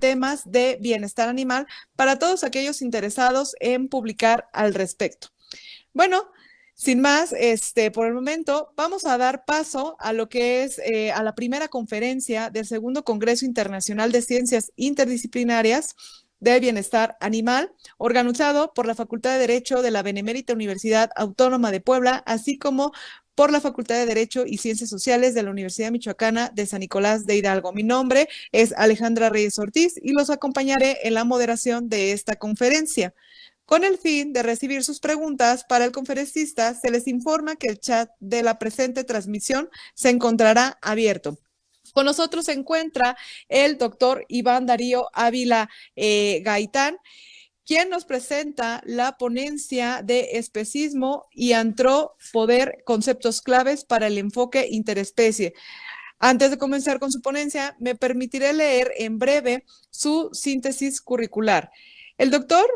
temas de bienestar animal para todos aquellos interesados en publicar al respecto. Bueno, sin más, por el momento vamos a dar paso a lo que es a la primera conferencia del segundo Congreso Internacional de Ciencias Interdisciplinarias de Bienestar Animal, organizado por la Facultad de Derecho de la Benemérita Universidad Autónoma de Puebla, así como por la Facultad de Derecho y Ciencias Sociales de la Universidad Michoacana de San Nicolás de Hidalgo. Mi nombre es Alejandra Reyes Ortiz y los acompañaré en la moderación de esta conferencia. Con el fin de recibir sus preguntas para el conferencista, se les informa que el chat de la presente transmisión se encontrará abierto. Con nosotros se encuentra el doctor Iván Darío Ávila Gaitán, quien nos presenta la ponencia de especismo y antropoder, conceptos claves para el enfoque interespecie. Antes de comenzar con su ponencia, me permitiré leer en breve su síntesis curricular. El doctor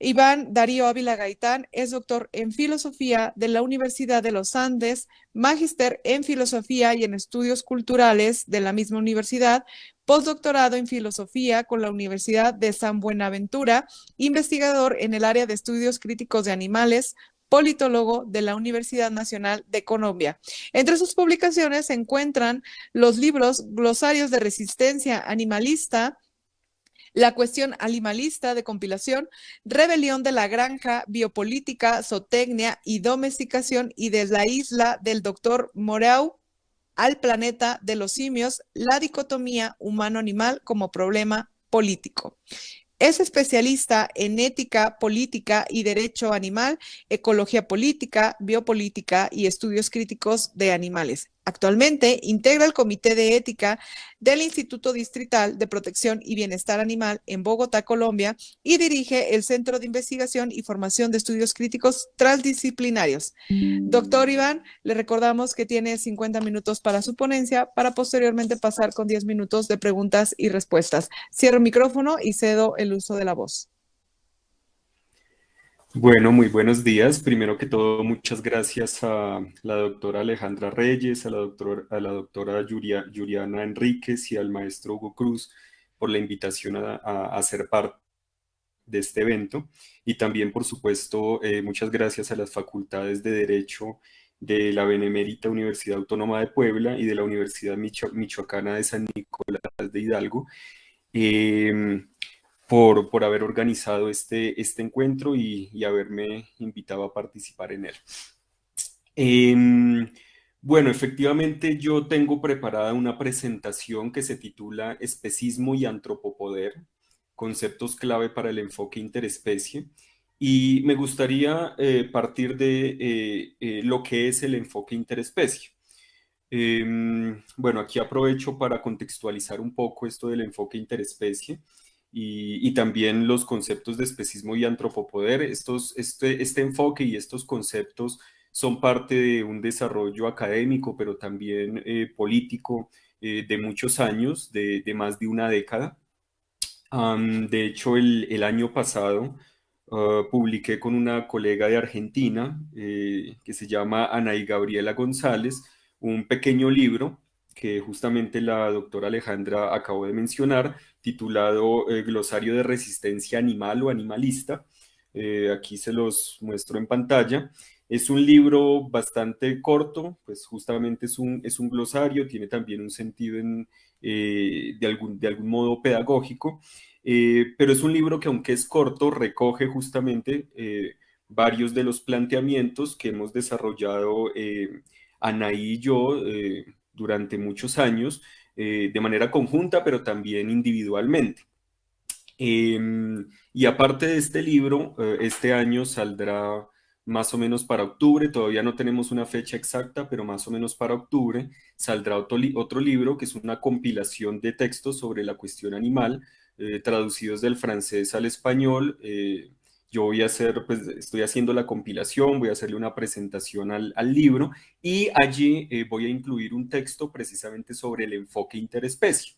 Iván Darío Ávila Gaitán es doctor en Filosofía de la Universidad de los Andes, magíster en Filosofía y en Estudios Culturales de la misma universidad, postdoctorado en Filosofía con la Universidad de San Buenaventura, investigador en el área de Estudios Críticos de Animales, politólogo de la Universidad Nacional de Colombia. Entre sus publicaciones se encuentran los libros Glosarios de Resistencia Animalista, La Cuestión Animalista de compilación, Rebelión de la Granja, Biopolítica, Zootecnia y Domesticación, y desde la isla del Dr. Moreau al planeta de los simios, la dicotomía humano-animal como problema político. Es especialista en ética política y derecho animal, ecología política, biopolítica y estudios críticos de animales. Actualmente integra el Comité de Ética del Instituto Distrital de Protección y Bienestar Animal en Bogotá, Colombia, y dirige el Centro de Investigación y Formación de Estudios Críticos Transdisciplinarios. Doctor Iván, le recordamos que tiene 50 minutos para su ponencia, para posteriormente pasar con 10 minutos de preguntas y respuestas. Cierro el micrófono y cedo el uso de la voz. Bueno, muy buenos días. Primero que todo, muchas gracias a la doctora Alejandra Reyes, a la doctora Yuriana Enríquez y al maestro Hugo Cruz por la invitación a ser parte de este evento. Y también, por supuesto, muchas gracias a las facultades de Derecho de la Benemérita Universidad Autónoma de Puebla y de la Universidad Michoacana de San Nicolás de Hidalgo. Por haber organizado este encuentro y haberme invitado a participar en él. Bueno, efectivamente yo tengo preparada una presentación que se titula Especismo y Antropopoder, conceptos clave para el enfoque interespecie, y me gustaría partir de lo que es el enfoque interespecie. Bueno, aquí aprovecho para contextualizar un poco esto del enfoque interespecie y también los conceptos de especismo y antropopoder. Este enfoque y estos conceptos son parte de un desarrollo académico, pero también político de muchos años, de más de una década. De hecho, el año pasado publiqué con una colega de Argentina que se llama Anaí Gabriela González un pequeño libro que justamente la doctora Alejandra acabó de mencionar, titulado Glosario de Resistencia Animal o Animalista. Aquí se los muestro en pantalla. Es un libro bastante corto, pues justamente es un glosario, tiene también un sentido de algún modo pedagógico, pero es un libro que aunque es corto, recoge justamente varios de los planteamientos que hemos desarrollado Anaí y yo durante muchos años, de manera conjunta, pero también individualmente. Y aparte de este libro, este año saldrá más o menos para octubre, todavía no tenemos una fecha exacta, pero más o menos para octubre saldrá otro libro que es una compilación de textos sobre la cuestión animal, traducidos del francés al español. Yo voy a hacer, pues estoy haciendo la compilación, voy a hacerle una presentación al libro y allí voy a incluir un texto precisamente sobre el enfoque interespecie.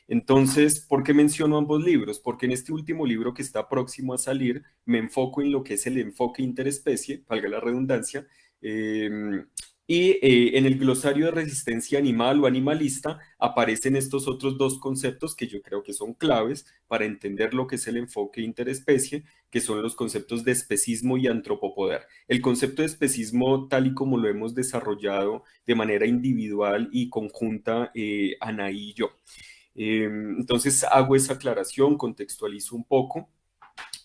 Entonces, ¿por qué menciono ambos libros? Porque en este último libro que está próximo a salir, me enfoco en lo que es el enfoque interespecie, valga la redundancia, Y en el glosario de resistencia animal o animalista aparecen estos otros dos conceptos que yo creo que son claves para entender lo que es el enfoque interespecie, que son los conceptos de especismo y antropopoder. El concepto de especismo, tal y como lo hemos desarrollado de manera individual y conjunta, Anaí y yo. Entonces hago esa aclaración, contextualizo un poco.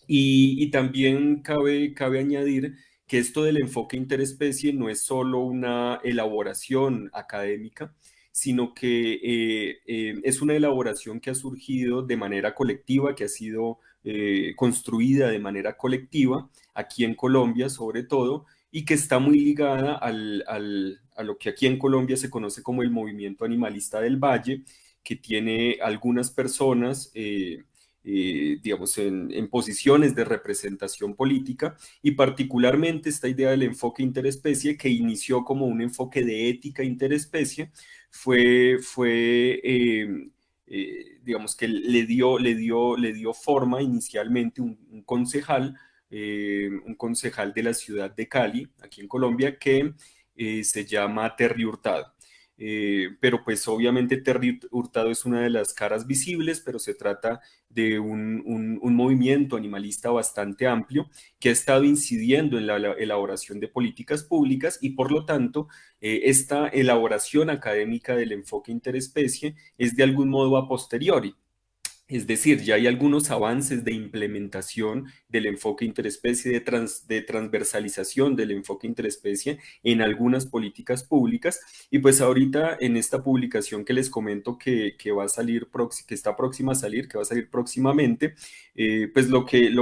Y también cabe añadir que esto del enfoque interespecie no es solo una elaboración académica, sino que es una elaboración que ha surgido de manera colectiva, que ha sido construida de manera colectiva, aquí en Colombia sobre todo, y que está muy ligada a lo que aquí en Colombia se conoce como el movimiento animalista del Valle, que tiene algunas personas digamos, en posiciones de representación política, y particularmente esta idea del enfoque interespecie, que inició como un enfoque de ética interespecie, digamos que le dio forma inicialmente un concejal de la ciudad de Cali, aquí en Colombia, que se llama Terry Hurtado. Pero pues obviamente Terry Hurtado es una de las caras visibles, pero se trata de un movimiento animalista bastante amplio que ha estado incidiendo en la elaboración de políticas públicas, y por lo tanto esta elaboración académica del enfoque interespecie es de algún modo a posteriori. Es decir, ya hay algunos avances de implementación del enfoque interespecie, de transversalización del enfoque interespecie en algunas políticas públicas. Y pues ahorita en esta publicación que les comento que va a salir, que está próxima a salir, que va a salir próximamente, pues lo que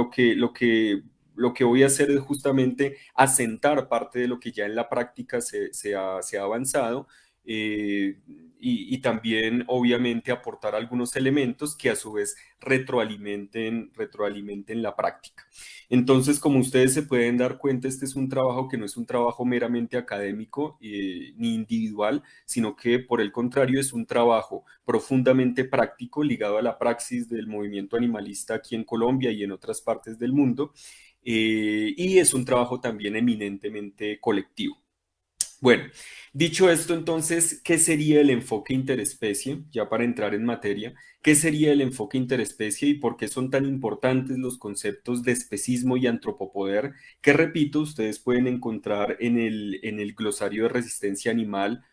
voy a hacer es justamente asentar parte de lo que ya en la práctica se ha avanzado, y también obviamente aportar algunos elementos que a su vez retroalimenten la práctica. Entonces, como ustedes se pueden dar cuenta, este es un trabajo que no es un trabajo meramente académico ni individual, sino que por el contrario es un trabajo profundamente práctico ligado a la praxis del movimiento animalista aquí en Colombia y en otras partes del mundo, y es un trabajo también eminentemente colectivo. Bueno, dicho esto, entonces, ¿qué sería el enfoque interespecie? Ya para entrar en materia, ¿qué sería el enfoque interespecie y por qué son tan importantes los conceptos de especismo y antropopoder? Que repito, ustedes pueden encontrar en el glosario de resistencia animal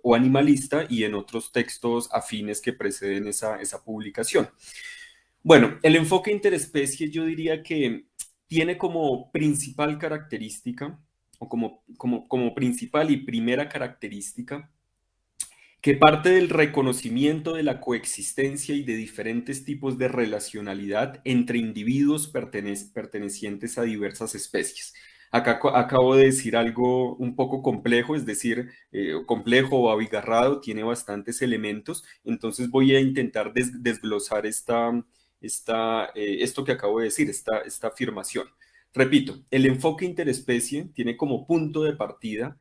o animalista, y en otros textos afines que preceden esa publicación. Bueno, el enfoque interespecie yo diría que tiene como principal característica, o como principal y primera característica, que parte del reconocimiento de la coexistencia y de diferentes tipos de relacionalidad entre individuos pertenecientes a diversas especies. Acá acabo de decir algo un poco complejo, es decir, complejo o abigarrado, tiene bastantes elementos, entonces voy a intentar desglosar esto que acabo de decir, esta afirmación. Repito, el enfoque interespecie tiene como punto de partida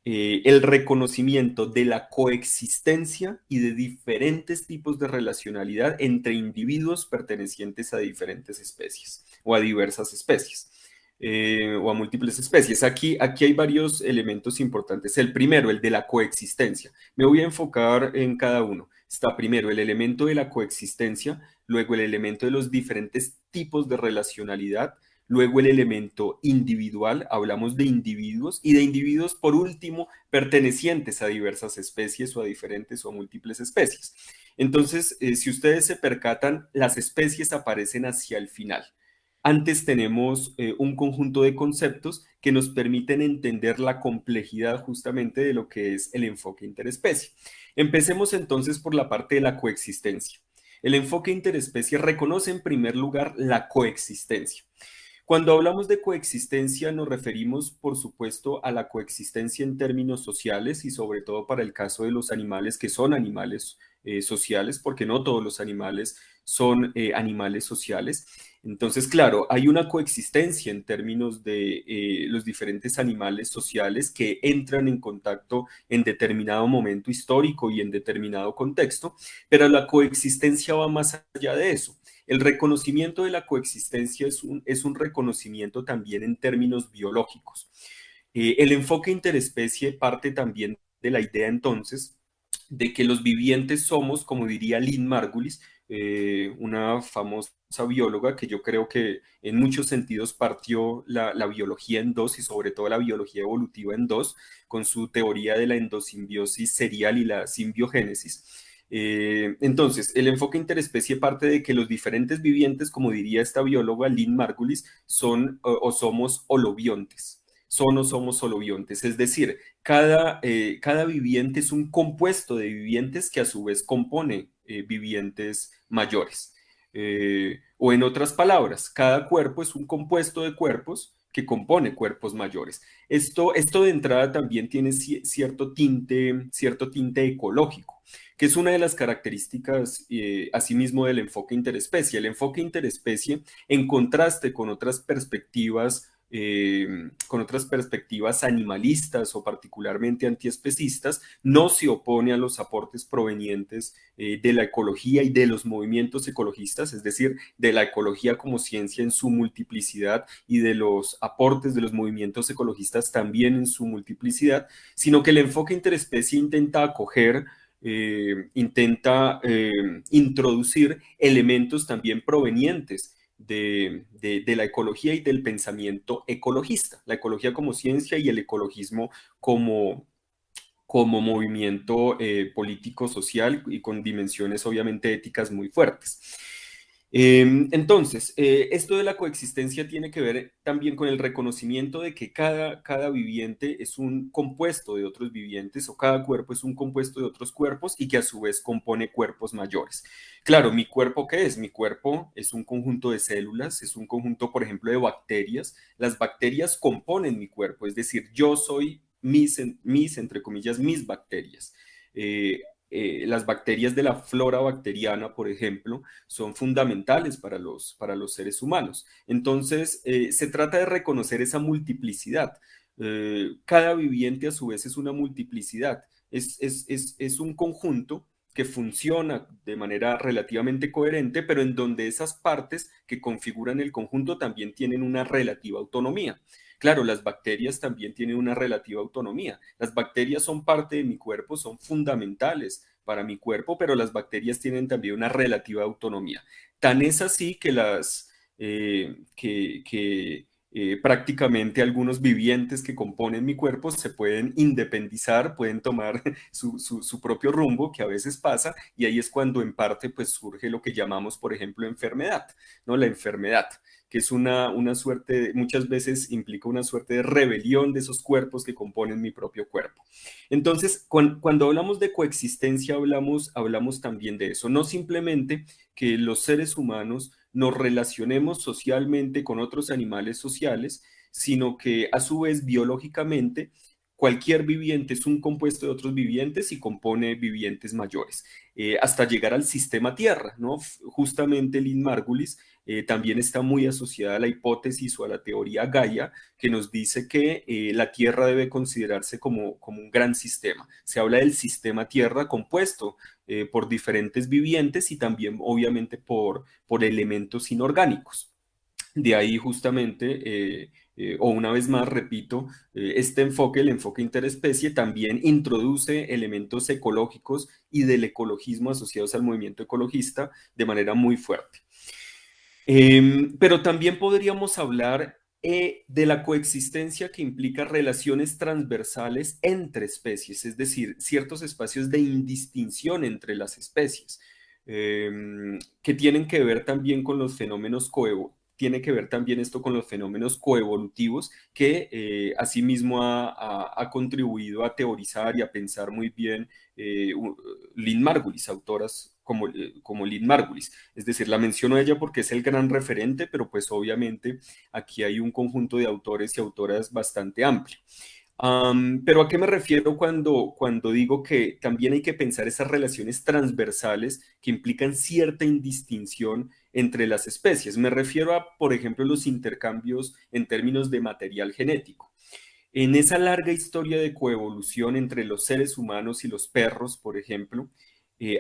el reconocimiento de la coexistencia y de diferentes tipos de relacionalidad entre individuos pertenecientes a diferentes especies o a diversas especies. O a múltiples especies. Aquí hay varios elementos importantes. El primero, el de la coexistencia. Me voy a enfocar en cada uno. Está primero el elemento de la coexistencia, luego el elemento de los diferentes tipos de relacionalidad, luego el elemento individual, hablamos de individuos, y de individuos, por último, pertenecientes a diversas especies o a diferentes o a múltiples especies. Entonces, si ustedes se percatan, las especies aparecen hacia el final. Antes tenemos un conjunto de conceptos que nos permiten entender la complejidad justamente de lo que es el enfoque interespecie. Empecemos entonces por la parte de la coexistencia. El enfoque interespecie reconoce en primer lugar la coexistencia. Cuando hablamos de coexistencia nos referimos, por supuesto, a la coexistencia en términos sociales, y sobre todo para el caso de los animales que son animales sociales, porque no todos los animales son animales sociales. Entonces, claro, hay una coexistencia en términos de los diferentes animales sociales que entran en contacto en determinado momento histórico y en determinado contexto, pero la coexistencia va más allá de eso. El reconocimiento de la coexistencia es un reconocimiento también en términos biológicos. El enfoque interespecie parte también de la idea entonces de que los vivientes somos, como diría Lynn Margulis, una famosa bióloga que yo creo que en muchos sentidos partió la biología en dos y sobre todo la biología evolutiva en dos, con su teoría de la endosimbiosis serial y la simbiogénesis. Entonces, el enfoque interespecie parte de que los diferentes vivientes, como diría esta bióloga Lynn Margulis, son o somos holobiontes. Son o somos holobiontes, es decir, cada viviente es un compuesto de vivientes que a su vez compone vivientes mayores. O en otras palabras, cada cuerpo es un compuesto de cuerpos que compone cuerpos mayores. Esto de entrada también tiene cierto tinte ecológico, que es una de las características asimismo del enfoque interespecie. El enfoque interespecie, en contraste con otras perspectivas animalistas o particularmente antiespecistas, no se opone a los aportes provenientes de la ecología y de los movimientos ecologistas, es decir, de la ecología como ciencia en su multiplicidad y de los aportes de los movimientos ecologistas también en su multiplicidad, sino que el enfoque interespecie intenta acoger introducir elementos también provenientes de la ecología y del pensamiento ecologista, la ecología como ciencia y el ecologismo como, como movimiento político, social y con dimensiones obviamente éticas muy fuertes. Entonces, esto de la coexistencia tiene que ver también con el reconocimiento de que cada viviente es un compuesto de otros vivientes o cada cuerpo es un compuesto de otros cuerpos y que a su vez compone cuerpos mayores. Claro, ¿mi cuerpo qué es? Mi cuerpo es un conjunto de células, es un conjunto, por ejemplo, de bacterias. Las bacterias componen mi cuerpo, es decir, yo soy entre comillas, mis bacterias. Las bacterias de la flora bacteriana, por ejemplo, son fundamentales para los seres humanos. Entonces, se trata de reconocer esa multiplicidad. Cada viviente a su vez es una multiplicidad, es un conjunto que funciona de manera relativamente coherente, pero en donde esas partes que configuran el conjunto también tienen una relativa autonomía. Claro, las bacterias también tienen una relativa autonomía. Las bacterias son parte de mi cuerpo, son fundamentales para mi cuerpo, pero las bacterias tienen también una relativa autonomía. Tan es así que prácticamente algunos vivientes que componen mi cuerpo se pueden independizar, pueden tomar su propio rumbo, que a veces pasa, y ahí es cuando en parte pues surge lo que llamamos, por ejemplo, enfermedad, ¿no? La enfermedad, que es una suerte, muchas veces implica una suerte de rebelión de esos cuerpos que componen mi propio cuerpo. Entonces, cuando hablamos de coexistencia, hablamos también de eso, no simplemente que los seres humanos nos relacionemos socialmente con otros animales sociales, sino que a su vez biológicamente cualquier viviente es un compuesto de otros vivientes y compone vivientes mayores, hasta llegar al sistema Tierra, ¿no? Justamente Lynn Margulis también está muy asociada a la hipótesis o a la teoría Gaia, que nos dice que la Tierra debe considerarse como un gran sistema. Se habla del sistema Tierra compuesto por diferentes vivientes y también obviamente por elementos inorgánicos. De ahí justamente, o una vez más, repito, este enfoque, el enfoque interespecie, también introduce elementos ecológicos y del ecologismo asociados al movimiento ecologista de manera muy fuerte. Pero también podríamos hablar de la coexistencia que implica relaciones transversales entre especies, es decir, ciertos espacios de indistinción entre las especies, que tienen que ver también con los fenómenos tiene que ver también esto con los fenómenos coevolutivos que asimismo ha contribuido a teorizar y a pensar muy bien Lynn Margulis, autoras como Lynn Margulis. Es decir, la menciono a ella porque es el gran referente, pero pues obviamente aquí hay un conjunto de autores y autoras bastante amplio. Pero ¿a qué me refiero cuando digo que también hay que pensar esas relaciones transversales que implican cierta indistinción entre las especies? Me refiero a, por ejemplo, los intercambios en términos de material genético. En esa larga historia de coevolución entre los seres humanos y los perros, por ejemplo,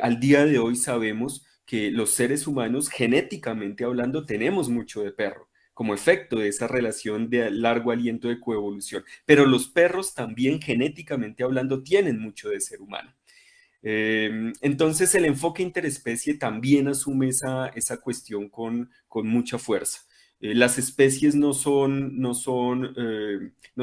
al día de hoy sabemos que los seres humanos, genéticamente hablando, tenemos mucho de perro. como efecto de esa relación de largo aliento de coevolución. Pero los perros también, genéticamente hablando, tienen mucho de ser humano. Entonces el enfoque interespecie también asume esa cuestión con mucha fuerza. Las especies no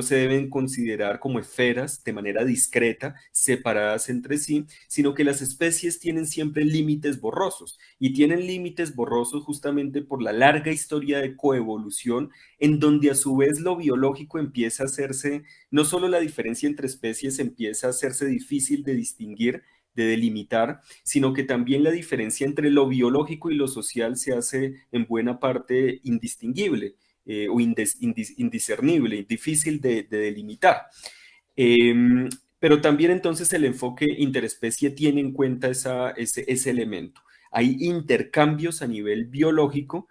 se deben considerar como esferas de manera discreta, separadas entre sí, sino que las especies tienen siempre límites borrosos y tienen límites borrosos justamente por la larga historia de coevolución en donde a su vez lo biológico empieza a hacerse, no solo la diferencia entre especies empieza a hacerse difícil de distinguir, de delimitar, sino que también la diferencia entre lo biológico y lo social se hace en buena parte indistinguible o indiscernible, difícil de delimitar. Pero también entonces el enfoque interespecie tiene en cuenta ese elemento. Hay intercambios a nivel biológico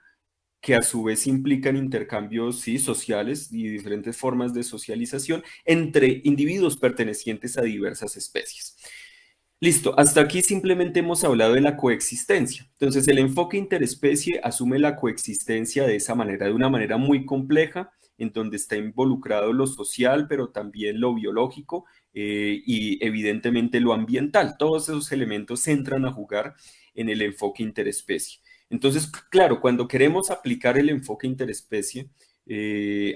que a su vez implican intercambios, sí, sociales y diferentes formas de socialización entre individuos pertenecientes a diversas especies. Listo, hasta aquí simplemente hemos hablado de la coexistencia. Entonces, el enfoque interespecie asume la coexistencia de esa manera, de una manera muy compleja, en donde está involucrado lo social, pero también lo biológico y evidentemente lo ambiental. Todos esos elementos entran a jugar en el enfoque interespecie. Entonces, claro, cuando queremos aplicar el enfoque interespecie,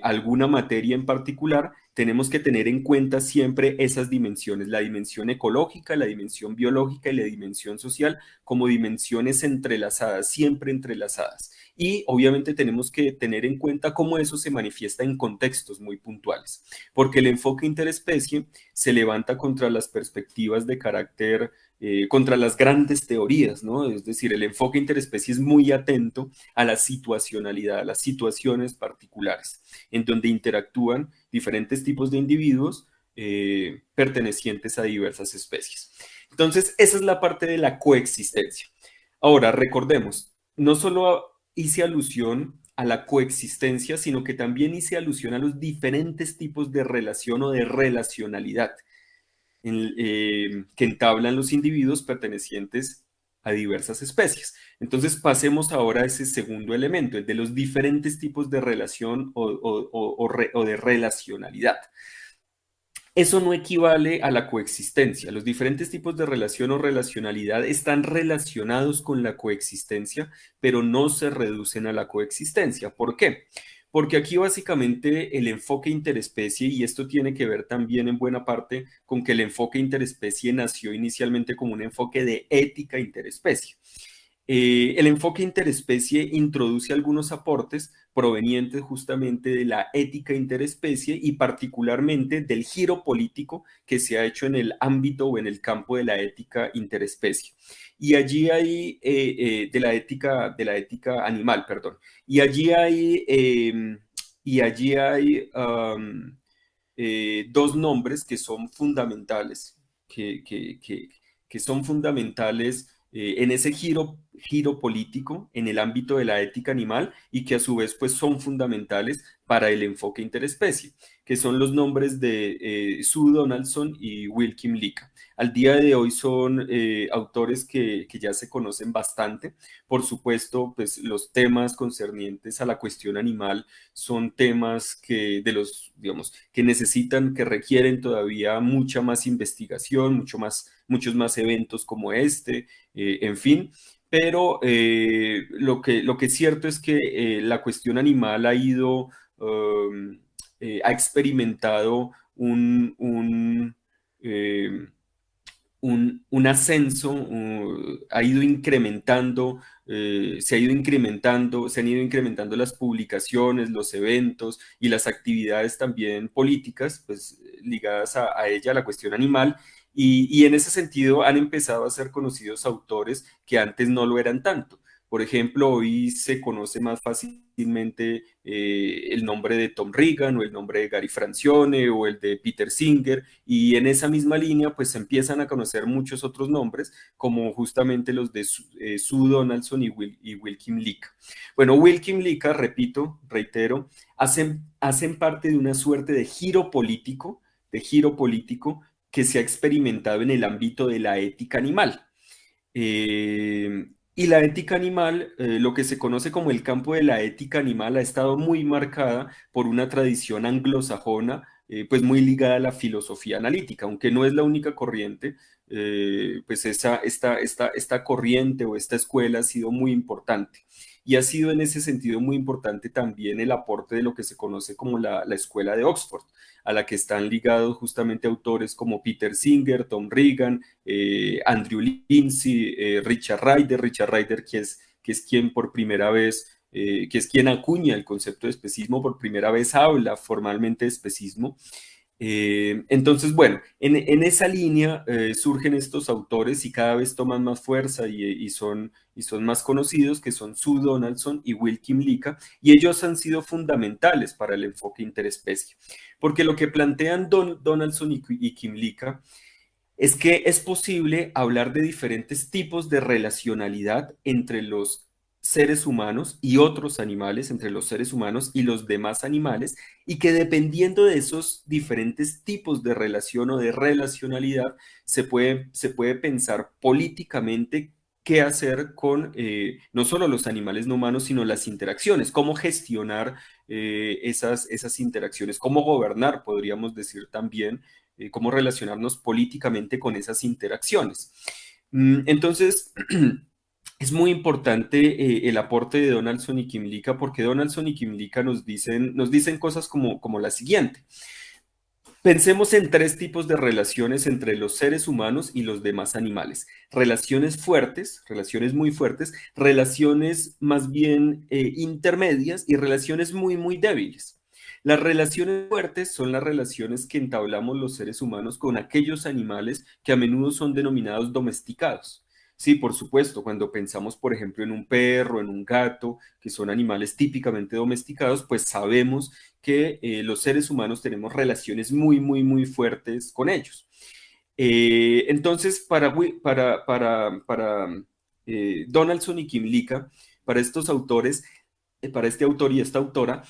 alguna materia en particular, tenemos que tener en cuenta siempre esas dimensiones, la dimensión ecológica, la dimensión biológica y la dimensión social como dimensiones entrelazadas, siempre entrelazadas. Y obviamente tenemos que tener en cuenta cómo eso se manifiesta en contextos muy puntuales, porque el enfoque interespecie se levanta contra las perspectivas de carácter contra las grandes teorías, ¿no? Es decir, el enfoque interespecie es muy atento a la situacionalidad, a las situaciones particulares, en donde interactúan diferentes tipos de individuos pertenecientes a diversas especies. Entonces, esa es la parte de la coexistencia. Ahora, recordemos, no solo hice alusión a la coexistencia, sino que también hice alusión a los diferentes tipos de relación o de relacionalidad que entablan los individuos pertenecientes a diversas especies. Entonces pasemos ahora a ese segundo elemento, el de los diferentes tipos de relación o de relacionalidad. Eso no equivale a la coexistencia. Los diferentes tipos de relación o relacionalidad están relacionados con la coexistencia, pero no se reducen a la coexistencia. ¿Por qué? Porque aquí básicamente el enfoque interespecie, y esto tiene que ver también en buena parte con que el enfoque interespecie nació inicialmente como un enfoque de ética interespecie. El enfoque interespecie introduce algunos aportes provenientes justamente de la ética interespecie y particularmente del giro político que se ha hecho en el ámbito o en el campo de la ética interespecie. Y allí hay, de la ética animal, perdón. Y allí hay dos nombres que son fundamentales, que son fundamentales en ese giro político en el ámbito de la ética animal y que a su vez pues son fundamentales para el enfoque interespecie, que son los nombres de Sue Donaldson y Wilkim Lika. Al día de hoy son autores que ya se conocen bastante. Por supuesto, pues los temas concernientes a la cuestión animal son temas digamos, que necesitan, que requieren todavía mucha más investigación, muchos más eventos como este, en fin. Pero lo que es cierto es que la cuestión animal ha experimentado eh, un ascenso, ha ido incrementando, se han ido incrementando las publicaciones, los eventos y las actividades también políticas, pues ligadas a ella, a la cuestión animal, y en ese sentido han empezado a ser conocidos autores que antes no lo eran tanto. Por ejemplo, hoy se conoce más fácilmente el nombre de Tom Regan o el nombre de Gary Francione o el de Peter Singer, y en esa misma línea pues se empiezan a conocer muchos otros nombres como justamente los de Sue Donaldson y Wilkim Lika. Bueno, Wilkim Lika, reitero, hacen parte de una suerte de giro político que se ha experimentado en el ámbito de la ética animal. Y la ética animal, lo que se conoce como el campo de la ética animal, ha estado muy marcada por una tradición anglosajona, pues muy ligada a la filosofía analítica, aunque no es la única corriente, pues esta corriente o esta escuela ha sido muy importante. Y ha sido en ese sentido muy importante también el aporte de lo que se conoce como la escuela de Oxford, a la que están ligados justamente autores como Peter Singer, Tom Regan, Andrew Lindsay, Richard Ryder, que es quien por primera vez, que es quien acuña el concepto de especismo, por primera vez habla formalmente de especismo. Entonces, bueno, en esa línea surgen estos autores y cada vez toman más fuerza y son más conocidos, que son Sue Donaldson y Will Kymlicka, y ellos han sido fundamentales para el enfoque interespecie, porque lo que plantean Donaldson y Kymlicka es que es posible hablar de diferentes tipos de relacionalidad entre los seres humanos y otros animales, entre los seres humanos y los demás animales, y que dependiendo de esos diferentes tipos de relación o de relacionalidad, se puede pensar políticamente qué hacer con no solo los animales no humanos, sino las interacciones, cómo gestionar esas interacciones, cómo gobernar, podríamos decir también, cómo relacionarnos políticamente con esas interacciones. Entonces, es muy importante el aporte de Donaldson y Kymlicka, porque Donaldson y Kymlicka nos dicen cosas como la siguiente. Pensemos en tres tipos de relaciones entre los seres humanos y los demás animales. Relaciones fuertes, relaciones muy fuertes, relaciones más bien intermedias y relaciones muy débiles. Las relaciones fuertes son las relaciones que entablamos los seres humanos con aquellos animales que a menudo son denominados domesticados. Sí, por supuesto, cuando pensamos, por ejemplo, en un perro, en un gato, que son animales típicamente domesticados, pues sabemos que los seres humanos tenemos relaciones muy fuertes con ellos. Entonces, para Donaldson y Kymlicka, para estos autores, para este autor y esta autora,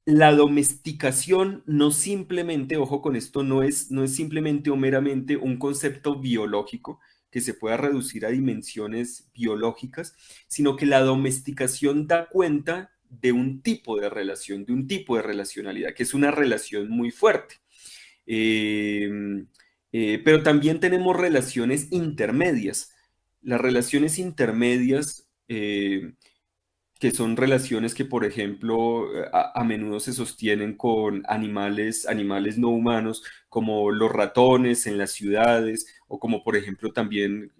la domesticación no simplemente, ojo con esto, no es simplemente o meramente un concepto biológico que se pueda reducir a dimensiones biológicas, sino que la domesticación da cuenta de un tipo de relación, de un tipo de relacionalidad, que es una relación muy fuerte. Eh, pero también tenemos relaciones intermedias. Las relaciones intermedias que son relaciones que, por ejemplo, a menudo se sostienen con animales no humanos, como los ratones en las ciudades, o como, por ejemplo, también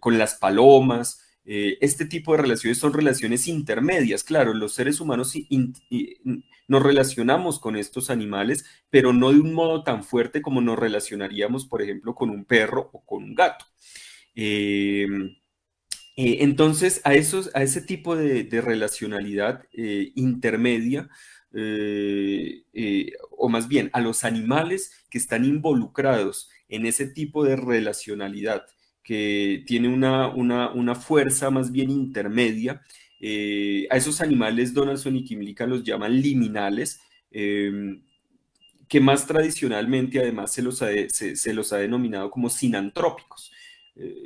con las palomas. Este tipo de relaciones son relaciones intermedias. Claro, los seres humanos nos relacionamos con estos animales, pero no de un modo tan fuerte como nos relacionaríamos, por ejemplo, con un perro o con un gato. Eh, entonces, a ese tipo de relacionalidad intermedia, o más bien a los animales que están involucrados en ese tipo de relacionalidad, que tiene una fuerza más bien intermedia, a esos animales Donaldson y Kymlicka los llaman liminales, que más tradicionalmente además se los ha denominado como sinantrópicos.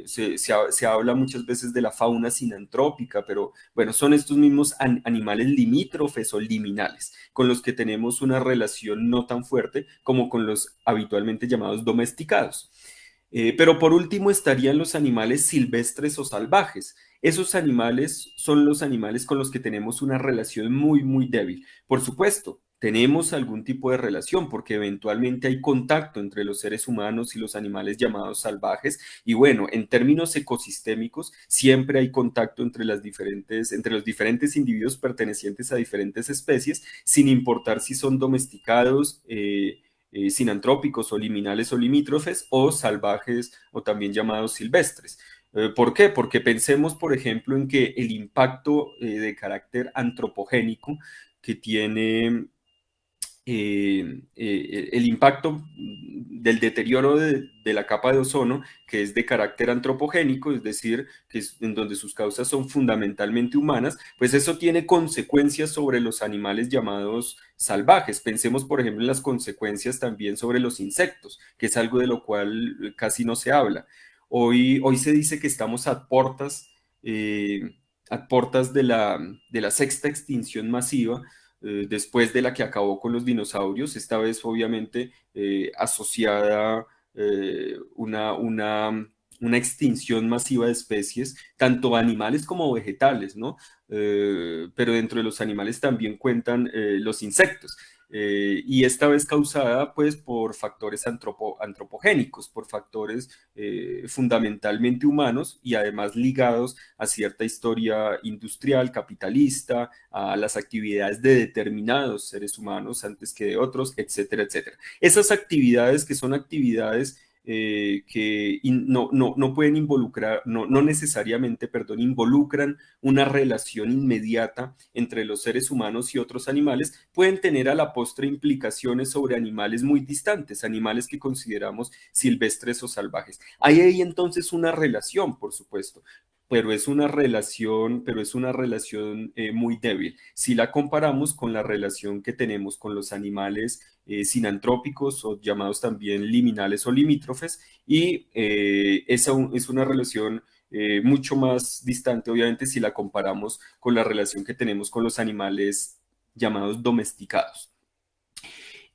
Se habla muchas veces de la fauna sinantrópica, pero bueno, son estos mismos animales limítrofes o liminales, con los que tenemos una relación no tan fuerte como con los habitualmente llamados domesticados. Pero por último estarían los animales silvestres o salvajes. Esos animales son los animales con los que tenemos una relación muy débil. Por supuesto, tenemos algún tipo de relación porque eventualmente hay contacto entre los seres humanos y los animales llamados salvajes. Y bueno, en términos ecosistémicos, siempre hay contacto entre entre los diferentes individuos pertenecientes a diferentes especies, sin importar si son domesticados, sinantrópicos o liminales o limítrofes o salvajes o también llamados silvestres. ¿Por qué? Porque pensemos, por ejemplo, en que el impacto de carácter antropogénico que tiene el impacto del deterioro de la capa de ozono, que es de carácter antropogénico, es decir, que es en donde sus causas son fundamentalmente humanas, pues eso tiene consecuencias sobre los animales llamados salvajes. Pensemos, por ejemplo, en las consecuencias también sobre los insectos, que es algo de lo cual casi no se habla. Hoy se dice que estamos a portas de la sexta extinción masiva, después de la que acabó con los dinosaurios, esta vez obviamente asociada una extinción masiva de especies, tanto animales como vegetales, ¿no? Pero dentro de los animales también cuentan los insectos. Y esta vez causada pues por factores antropogénicos, por factores fundamentalmente humanos y además ligados a cierta historia industrial, capitalista, a las actividades de determinados seres humanos antes que de otros, etcétera, etcétera. Esas actividades que son actividades que no pueden involucrar, no necesariamente, perdón, involucran una relación inmediata entre los seres humanos y otros animales, pueden tener a la postre implicaciones sobre animales muy distantes, animales que consideramos silvestres o salvajes. Hay ahí entonces una relación, por supuesto, pero es una relación muy débil. Si la comparamos con la relación que tenemos con los animales sinantrópicos o llamados también liminales o limítrofes, y esa es una relación mucho más distante, obviamente, si la comparamos con la relación que tenemos con los animales llamados domesticados.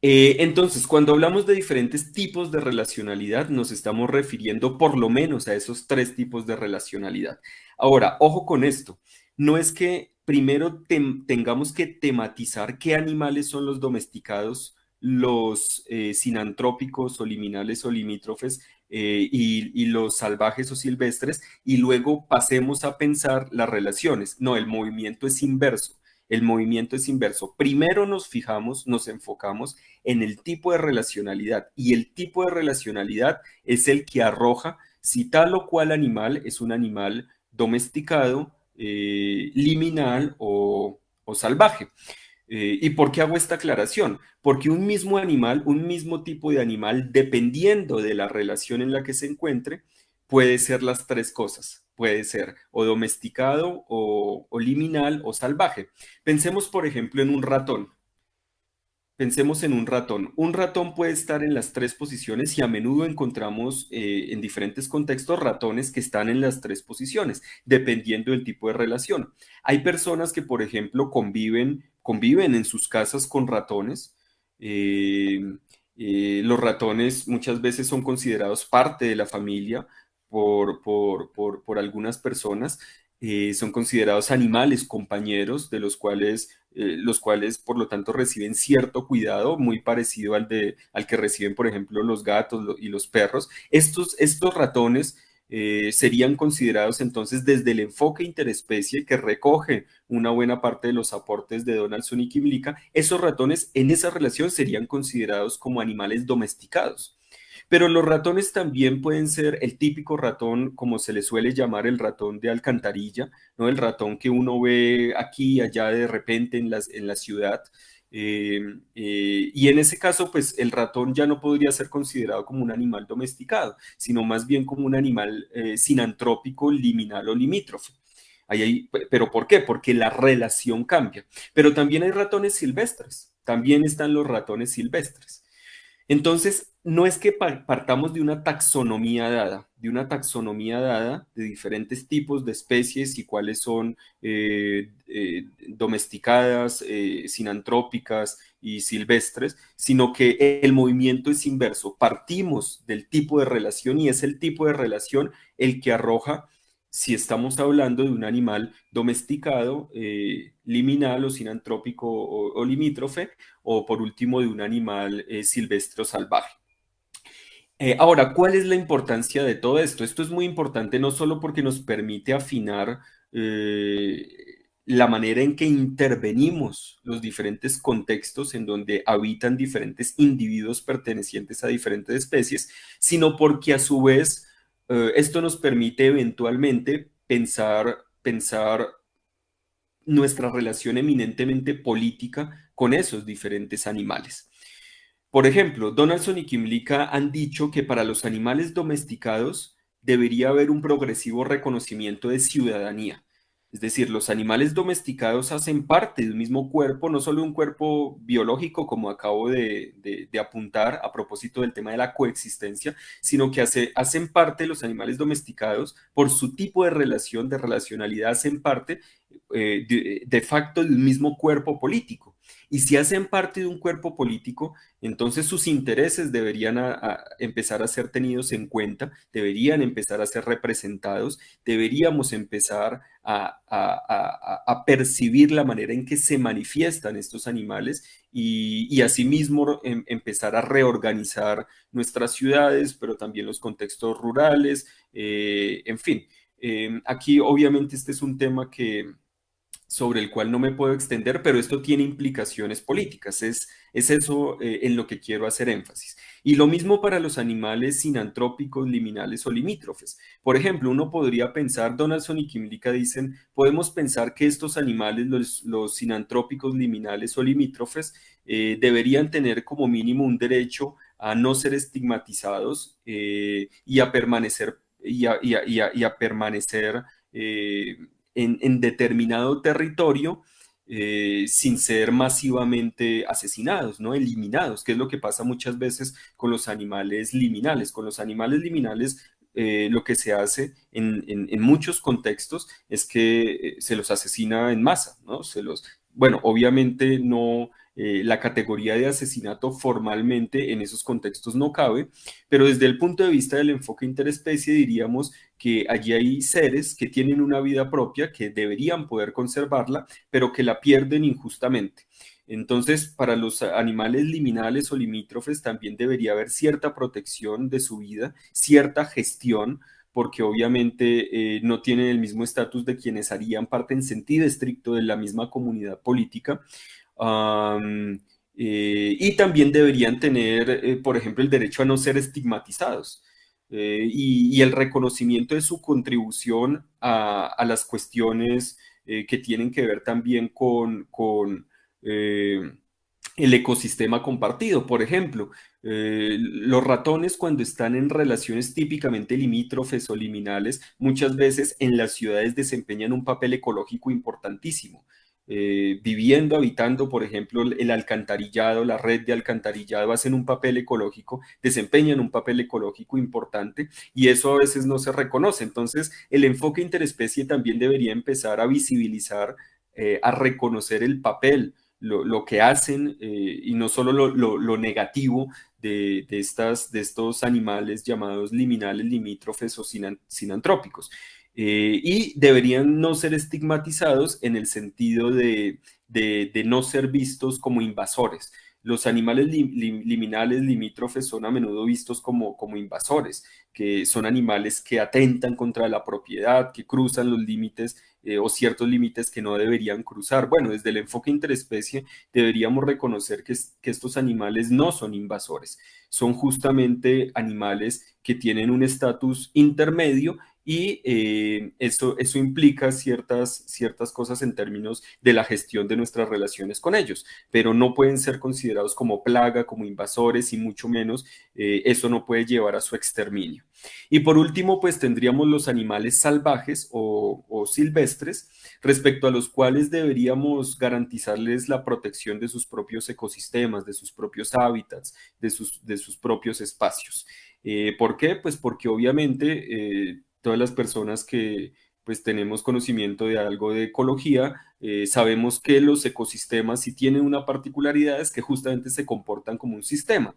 Entonces, cuando hablamos de diferentes tipos de relacionalidad, nos estamos refiriendo por lo menos a esos tres tipos de relacionalidad. Ahora, ojo con esto, no es que primero tengamos que tematizar qué animales son los domesticados, los sinantrópicos o liminales o limítrofes, y los salvajes o silvestres, y luego pasemos a pensar las relaciones. No, el movimiento es inverso. El movimiento es inverso. Primero nos fijamos, nos enfocamos en el tipo de relacionalidad, y el tipo de relacionalidad es el que arroja si tal o cual animal es un animal domesticado, liminal o salvaje. ¿Y por qué hago esta aclaración? Porque un mismo animal, un mismo tipo de animal, dependiendo de la relación en la que se encuentre, puede ser las tres cosas. Puede ser o domesticado o liminal o salvaje. Pensemos, por ejemplo, en un ratón. Pensemos en un ratón. Un ratón puede estar en las tres posiciones y a menudo encontramos en diferentes contextos ratones que están en las tres posiciones, dependiendo del tipo de relación. Hay personas que, por ejemplo, conviven en sus casas con ratones. Eh, los ratones muchas veces son considerados parte de la familia por algunas personas. Son considerados animales compañeros de los cuales por lo tanto reciben cierto cuidado muy parecido al que reciben, por ejemplo, los gatos y los perros. Estos ratones serían considerados entonces desde el enfoque interespecie que recoge una buena parte de los aportes de Donaldson y Kimlicka. Esos ratones en esa relación serían considerados como animales domesticados. Pero los ratones también pueden ser el típico ratón, como se le suele llamar el ratón de alcantarilla, ¿no? El ratón que uno ve aquí y allá de repente en la ciudad. Y en ese caso, pues el ratón ya no podría ser considerado como un animal domesticado, sino más bien como un animal sinantrópico, liminal o limítrofe. ¿Pero por qué? Porque la relación cambia. Pero también hay ratones silvestres, también están los ratones silvestres. Entonces, no es que partamos de una taxonomía dada de diferentes tipos de especies y cuáles son domesticadas, sinantrópicas y silvestres, sino que el movimiento es inverso. Partimos del tipo de relación y es el tipo de relación el que arroja si estamos hablando de un animal domesticado, liminal o sinantrópico o limítrofe, o por último de un animal silvestre o salvaje. Ahora, ¿cuál es la importancia de todo esto? Esto es muy importante no solo porque nos permite afinar eh, la manera en que intervenimos los diferentes contextos en donde habitan diferentes individuos pertenecientes a diferentes especies, sino porque a su vez esto nos permite eventualmente pensar nuestra relación eminentemente política con esos diferentes animales. Por ejemplo, Donaldson y Kimlicka han dicho que para los animales domesticados debería haber un progresivo reconocimiento de ciudadanía. Es decir, los animales domesticados hacen parte de un mismo cuerpo, no solo un cuerpo biológico, como acabo de apuntar a propósito del tema de la coexistencia, sino que hacen parte los animales domesticados por su tipo de relación, de relacionalidad, hacen parte de facto de un mismo cuerpo político. Y si hacen parte de un cuerpo político, entonces sus intereses deberían empezar a ser tenidos en cuenta, deberían empezar a ser representados, deberíamos empezar a percibir la manera en que se manifiestan estos animales y asimismo empezar a reorganizar nuestras ciudades, pero también los contextos rurales, en fin. Aquí obviamente este es un tema sobre el cual no me puedo extender, pero esto tiene implicaciones políticas. Es eso en lo que quiero hacer énfasis. Y lo mismo para los animales sinantrópicos, liminales o limítrofes. Por ejemplo, uno podría pensar, Donaldson y Kimlicka dicen, podemos pensar que estos animales, los sinantrópicos, liminales o limítrofes, deberían tener como mínimo un derecho a no ser estigmatizados y a permanecer, permanecer en determinado territorio sin ser masivamente asesinados, ¿no? Eliminados, que es lo que pasa muchas veces con los animales liminales. Con los animales liminales lo que se hace en muchos contextos es que se los asesina en masa, ¿no? Bueno, obviamente no, la categoría de asesinato formalmente en esos contextos no cabe, pero desde el punto de vista del enfoque interespecie diríamos que allí hay seres que tienen una vida propia, que deberían poder conservarla, pero que la pierden injustamente. Entonces, para los animales liminales o limítrofes también debería haber cierta protección de su vida, cierta gestión, porque obviamente no tienen el mismo estatus de quienes harían parte en sentido estricto de la misma comunidad política. Um, y también deberían tener, por ejemplo, el derecho a no ser estigmatizados y el reconocimiento de su contribución a las cuestiones que tienen que ver también con el ecosistema compartido. Por ejemplo, los ratones cuando están en relaciones típicamente limítrofes o liminales, muchas veces en las ciudades desempeñan un papel ecológico importantísimo. Viviendo, habitando, por ejemplo, el alcantarillado, la red de alcantarillado, hacen un papel ecológico, desempeñan un papel ecológico importante y eso a veces no se reconoce. Entonces, el enfoque interespecie también debería empezar a visibilizar, a reconocer el papel, lo que hacen y no solo lo negativo de estos animales llamados liminales, limítrofes o sinantrópicos y deberían no ser estigmatizados en el sentido de no ser vistos como invasores. Los animales liminales, limítrofes, son a menudo vistos como invasores, que son animales que atentan contra la propiedad, que cruzan los límites o ciertos límites que no deberían cruzar. Bueno, desde el enfoque interespecie deberíamos reconocer que estos animales no son invasores, son justamente animales que tienen un estatus intermedio y eso implica ciertas cosas en términos de la gestión de nuestras relaciones con ellos, pero no pueden ser considerados como plaga, como invasores y mucho menos eso no puede llevar a su exterminio. Y por último, pues tendríamos los animales salvajes o silvestres, respecto a los cuales deberíamos garantizarles la protección de sus propios ecosistemas, de sus propios hábitats, de sus propios espacios. ¿Por qué? Pues porque obviamente todas las personas que pues tenemos conocimiento de algo de ecología, sabemos que los ecosistemas sí tienen una particularidad, es que justamente se comportan como un sistema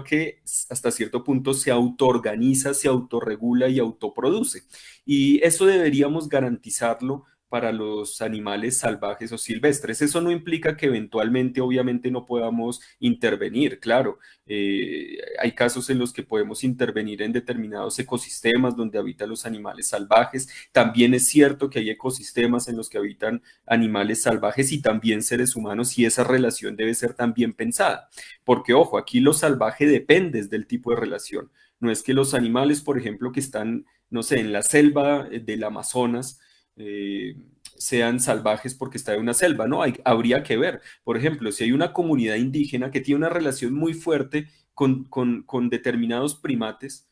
que hasta cierto punto se autoorganiza, se autorregula y autoproduce. Y eso deberíamos garantizarlo para los animales salvajes o silvestres. Eso no implica que eventualmente, obviamente, no podamos intervenir, claro. Hay casos en los que podemos intervenir en determinados ecosistemas donde habitan los animales salvajes. También es cierto que hay ecosistemas en los que habitan animales salvajes y también seres humanos y esa relación debe ser también pensada. Porque, ojo, aquí lo salvaje depende del tipo de relación. No es que los animales, por ejemplo, que están, no sé, en la selva del Amazonas, eh, sean salvajes porque está en una selva, ¿no? Habría que ver, por ejemplo, si hay una comunidad indígena que tiene una relación muy fuerte con determinados primates,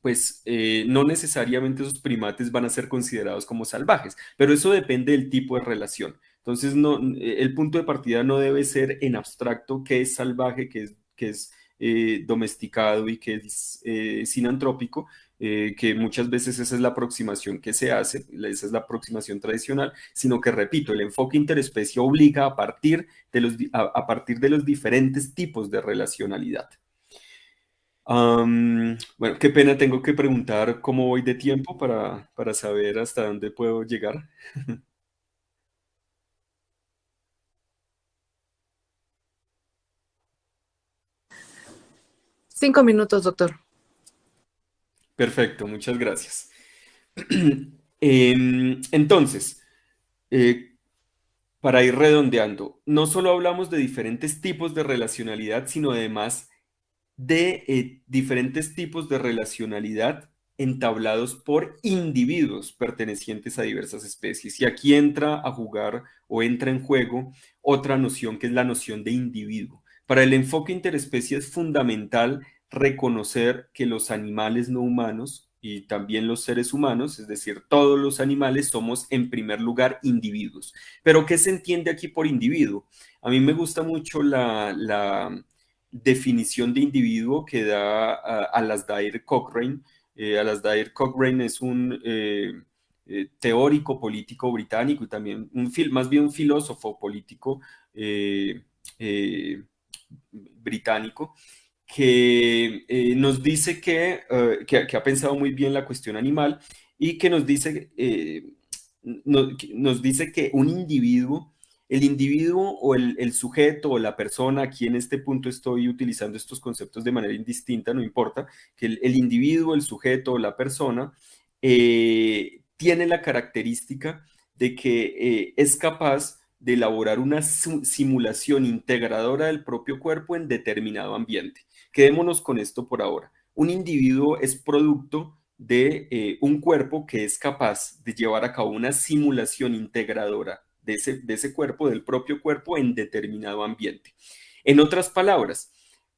pues no necesariamente esos primates van a ser considerados como salvajes, pero eso depende del tipo de relación. Entonces, no, el punto de partida no debe ser en abstracto qué es salvaje, qué es domesticado y qué es sinantrópico, que muchas veces esa es la aproximación que se hace, esa es la aproximación tradicional, sino que, repito, el enfoque interespecie obliga a partir de los diferentes tipos de relacionalidad. Bueno, qué pena, tengo que preguntar cómo voy de tiempo para saber hasta dónde puedo llegar. 5 minutos, doctor. Perfecto, muchas gracias. Entonces, eh, para ir redondeando, no solo hablamos de diferentes tipos de relacionalidad, sino además de diferentes tipos de relacionalidad entablados por individuos pertenecientes a diversas especies. Y aquí entra a jugar o entra en juego otra noción que es la noción de individuo. Para el enfoque interespecie es fundamental reconocer que los animales no humanos y también los seres humanos, es decir, todos los animales somos en primer lugar individuos. Pero ¿qué se entiende aquí por individuo? A mí me gusta mucho la definición de individuo que da Alasdair Cochrane. Alasdair Cochrane es un teórico político británico y también más bien un filósofo político eh, eh, británico que nos dice que ha pensado muy bien la cuestión animal y que nos dice que un individuo, el individuo o el sujeto o la persona, aquí en este punto estoy utilizando estos conceptos de manera indistinta, no importa, que el individuo, el sujeto o la persona tiene la característica de que es capaz de elaborar una simulación integradora del propio cuerpo en determinado ambiente. Quedémonos con esto por ahora. Un individuo es producto de un cuerpo que es capaz de llevar a cabo una simulación integradora de ese cuerpo, del propio cuerpo, en determinado ambiente. En otras palabras,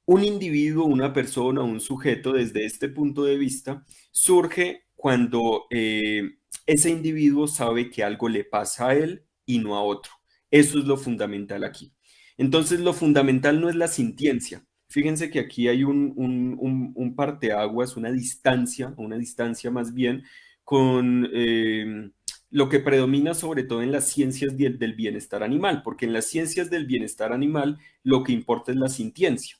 un individuo, una persona, un sujeto, desde este punto de vista, surge cuando ese individuo sabe que algo le pasa a él y no a otro. Eso es lo fundamental aquí. Entonces, lo fundamental no es la sintiencia. Fíjense que aquí hay un parteaguas, una distancia más bien, con lo que predomina sobre todo en las ciencias del bienestar animal, porque en las ciencias del bienestar animal lo que importa es la sintiencia.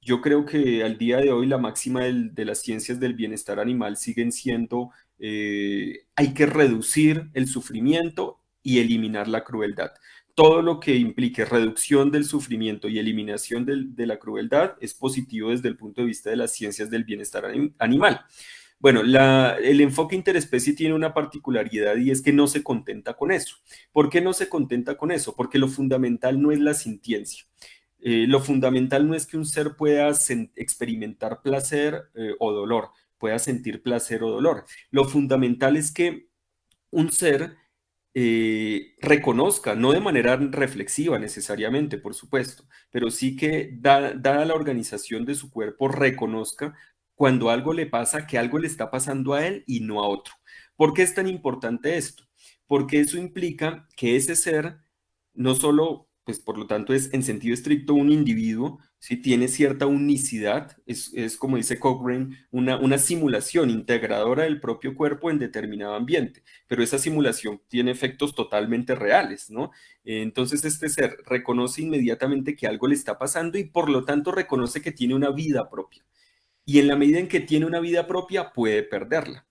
Yo creo que al día de hoy la máxima de las ciencias del bienestar animal siguen siendo hay que reducir el sufrimiento y eliminar la crueldad. Todo lo que implique reducción del sufrimiento y eliminación de la crueldad es positivo desde el punto de vista de las ciencias del bienestar animal. Bueno, el enfoque interespecie tiene una particularidad y es que no se contenta con eso. ¿Por qué no se contenta con eso? Porque lo fundamental no es la sintiencia. Lo fundamental no es que un ser pueda experimentar placer o dolor, pueda sentir placer o dolor. Lo fundamental es que un ser reconozca, no de manera reflexiva necesariamente, por supuesto, pero sí que dada la organización de su cuerpo, reconozca cuando algo le pasa, que algo le está pasando a él y no a otro. ¿Por qué es tan importante esto? Porque eso implica que ese ser no solo, pues por lo tanto es en sentido estricto un individuo, si tiene cierta unicidad, es como dice Cochrane, una simulación integradora del propio cuerpo en determinado ambiente, pero esa simulación tiene efectos totalmente reales, ¿no? Entonces este ser reconoce inmediatamente que algo le está pasando y por lo tanto reconoce que tiene una vida propia. Y en la medida en que tiene una vida propia, puede perderla.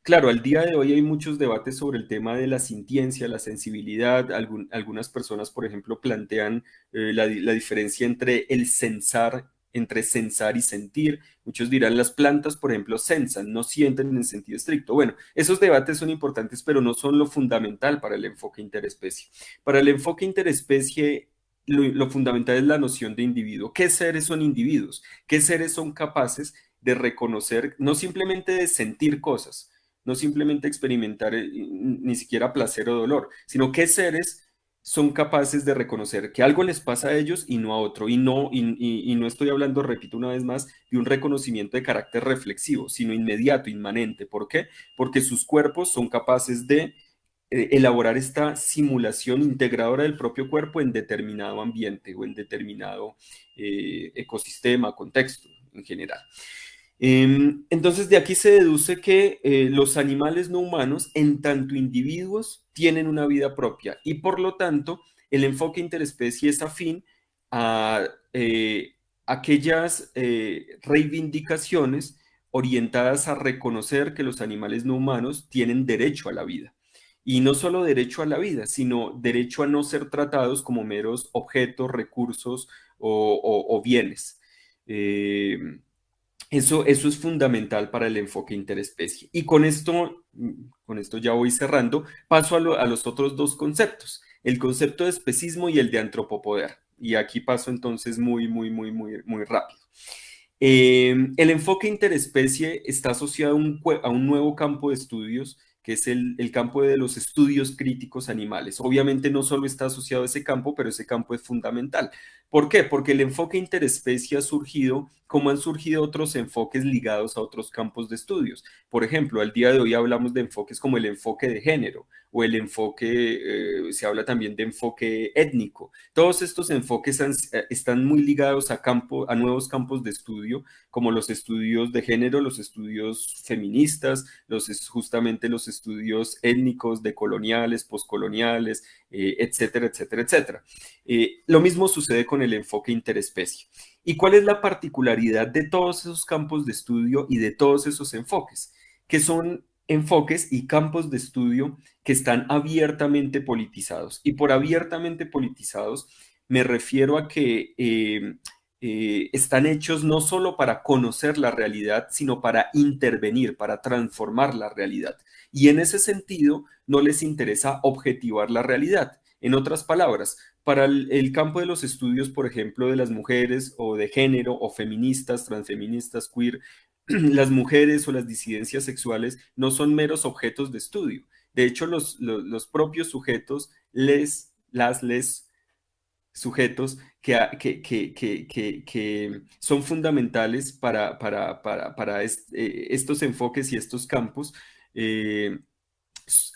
Claro, al día de hoy hay muchos debates sobre el tema de la sintiencia, la sensibilidad. Algunas personas, por ejemplo, plantean la diferencia entre el sensar, entre sensar y sentir. Muchos dirán las plantas, por ejemplo, sensan, no sienten en sentido estricto. Bueno, esos debates son importantes, pero no son lo fundamental para el enfoque interespecie. Para el enfoque interespecie, lo fundamental es la noción de individuo. ¿Qué seres son individuos? ¿Qué seres son capaces de reconocer, no simplemente de sentir cosas? No simplemente experimentar ni siquiera placer o dolor, sino qué seres son capaces de reconocer que algo les pasa a ellos y no a otro. Y no estoy hablando, repito una vez más, de un reconocimiento de carácter reflexivo, sino inmediato, inmanente. ¿Por qué? Porque sus cuerpos son capaces de elaborar esta simulación integradora del propio cuerpo en determinado ambiente o en determinado ecosistema, contexto en general. Entonces, de aquí se deduce que los animales no humanos, en tanto individuos, tienen una vida propia y por lo tanto el enfoque interespecie es afín a aquellas reivindicaciones orientadas a reconocer que los animales no humanos tienen derecho a la vida. Y no solo derecho a la vida, sino derecho a no ser tratados como meros objetos, recursos o bienes. Eh, eso es fundamental para el enfoque interespecie. Y con esto ya voy cerrando, paso a los otros dos conceptos, el concepto de especismo y el de antropopoder. Y aquí paso entonces muy rápido. El enfoque interespecie está asociado a un nuevo campo de estudios, que es el campo de los estudios críticos animales. Obviamente no solo está asociado a ese campo, pero ese campo es fundamental. ¿Por qué? Porque el enfoque interespecie ha surgido como han surgido otros enfoques ligados a otros campos de estudios. Por ejemplo, al día de hoy hablamos de enfoques como el enfoque de género o el enfoque, se habla también de enfoque étnico. Todos estos enfoques están muy ligados a nuevos campos de estudio, como los estudios de género, los estudios feministas, justamente los estudios étnicos, decoloniales, postcoloniales, etcétera, etcétera, etcétera. Lo mismo sucede con el enfoque interespecie. ¿Y cuál es la particularidad de todos esos campos de estudio y de todos esos enfoques? Que son enfoques y campos de estudio que están abiertamente politizados. Y por abiertamente politizados me refiero a que están hechos no solo para conocer la realidad, sino para intervenir, para transformar la realidad. Y en ese sentido, no les interesa objetivar la realidad. En otras palabras, para el campo de los estudios, por ejemplo, de las mujeres o de género o feministas, transfeministas, queer, las mujeres o las disidencias sexuales no son meros objetos de estudio. De hecho, los propios sujetos, les sujetos que son fundamentales para estos enfoques y estos campos,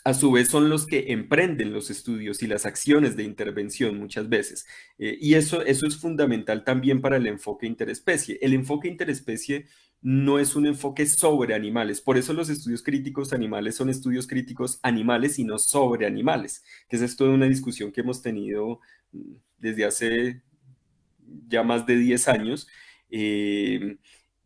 a su vez son los que emprenden los estudios y las acciones de intervención muchas veces. Y eso es fundamental también para el enfoque interespecie. El enfoque interespecie no es un enfoque sobre animales. Por eso los estudios críticos animales son estudios críticos animales y no sobre animales, que es toda una discusión que hemos tenido desde hace ya más de 10 años.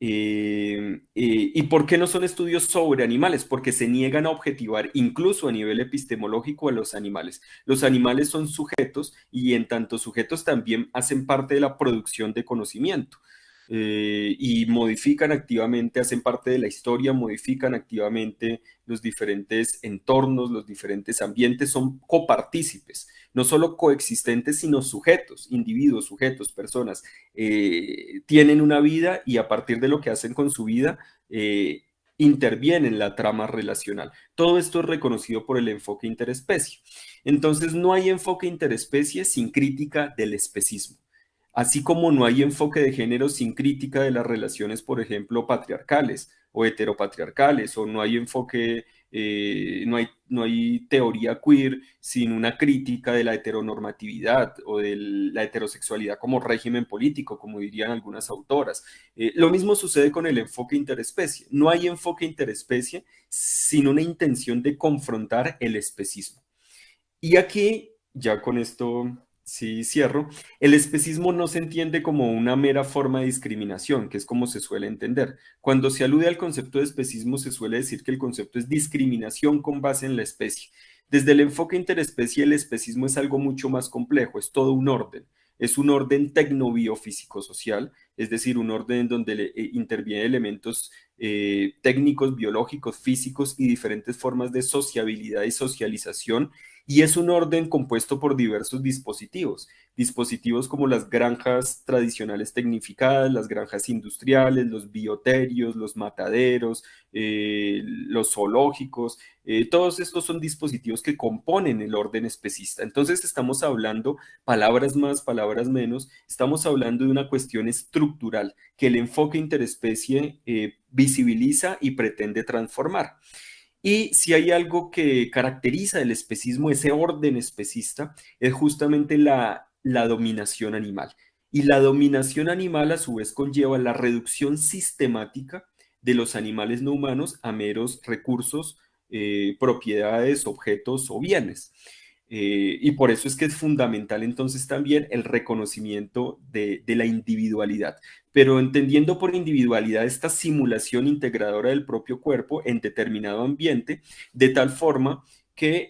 ¿Y por qué no son estudios sobre animales? Porque se niegan a objetivar incluso a nivel epistemológico a los animales. Los animales son sujetos y en tanto sujetos también hacen parte de la producción de conocimiento. Y modifican activamente, hacen parte de la historia, modifican activamente los diferentes entornos, los diferentes ambientes, son copartícipes, no solo coexistentes, sino sujetos, individuos, sujetos, personas, tienen una vida y a partir de lo que hacen con su vida, intervienen en la trama relacional. Todo esto es reconocido por el enfoque interespecie. Entonces, no hay enfoque interespecie sin crítica del especismo. Así como no hay enfoque de género sin crítica de las relaciones, por ejemplo, patriarcales o heteropatriarcales, o no hay enfoque, no hay teoría queer sin una crítica de la heteronormatividad o de la heterosexualidad como régimen político, como dirían algunas autoras. Lo mismo sucede con el enfoque interespecie. No hay enfoque interespecie sin una intención de confrontar el especismo. Y aquí, ya con esto sí cierro, el especismo no se entiende como una mera forma de discriminación, que es como se suele entender. Cuando se alude al concepto de especismo, se suele decir que el concepto es discriminación con base en la especie. Desde el enfoque interespecie, el especismo es algo mucho más complejo, es todo un orden. Es un orden tecnobiofísico-social, es decir, un orden en donde intervienen elementos técnicos, biológicos, físicos y diferentes formas de sociabilidad y socialización. Y es un orden compuesto por diversos dispositivos, dispositivos como las granjas tradicionales tecnificadas, las granjas industriales, los bioterios, los mataderos, los zoológicos, todos estos son dispositivos que componen el orden especista. Entonces estamos hablando, palabras más, palabras menos, estamos hablando de una cuestión estructural que el enfoque interespecie visibiliza y pretende transformar. Y si hay algo que caracteriza el especismo, ese orden especista, es justamente la dominación animal. Y la dominación animal a su vez conlleva la reducción sistemática de los animales no humanos a meros recursos, propiedades, objetos o bienes. Y por eso es que es fundamental entonces también el reconocimiento de la individualidad, pero entendiendo por individualidad esta simulación integradora del propio cuerpo en determinado ambiente, de tal forma que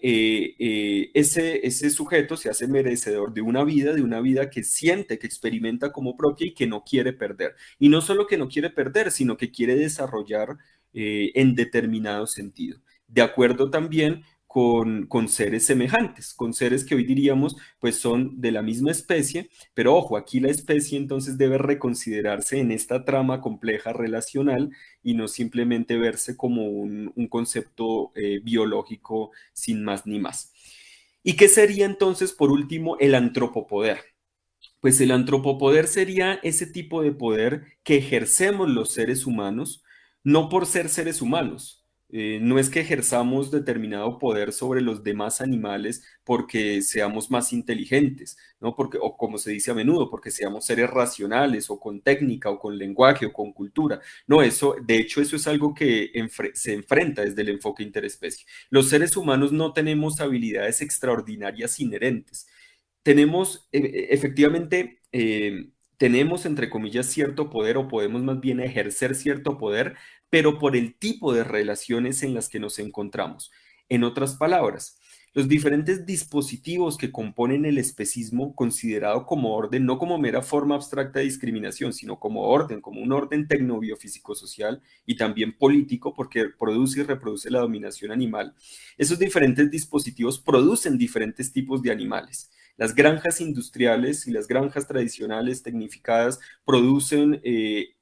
ese sujeto se hace merecedor de una vida que siente, que experimenta como propia y que no quiere perder. Y no solo que no quiere perder, sino que quiere desarrollar en determinado sentido. De acuerdo también con seres semejantes, con seres que hoy diríamos pues son de la misma especie, pero ojo, aquí la especie entonces debe reconsiderarse en esta trama compleja relacional y no simplemente verse como un concepto biológico sin más ni más. ¿Y qué sería entonces, por último, el antropopoder? Pues el antropopoder sería ese tipo de poder que ejercemos los seres humanos, no por ser seres humanos. No es que ejerzamos determinado poder sobre los demás animales porque seamos más inteligentes, ¿no? Porque, o como se dice a menudo, porque seamos seres racionales o con técnica o con lenguaje o con cultura. No, eso, de hecho, eso es algo que se enfrenta desde el enfoque interespecie. Los seres humanos no tenemos habilidades extraordinarias inherentes tenemos, efectivamente, tenemos, entre comillas, cierto poder o podemos más bien ejercer cierto poder, pero por el tipo de relaciones en las que nos encontramos. En otras palabras, los diferentes dispositivos que componen el especismo, considerado como orden, no como mera forma abstracta de discriminación, sino como orden, como un orden tecnobiofísico-social y también político, porque produce y reproduce la dominación animal, esos diferentes dispositivos producen diferentes tipos de animales. Las granjas industriales y las granjas tradicionales tecnificadas producen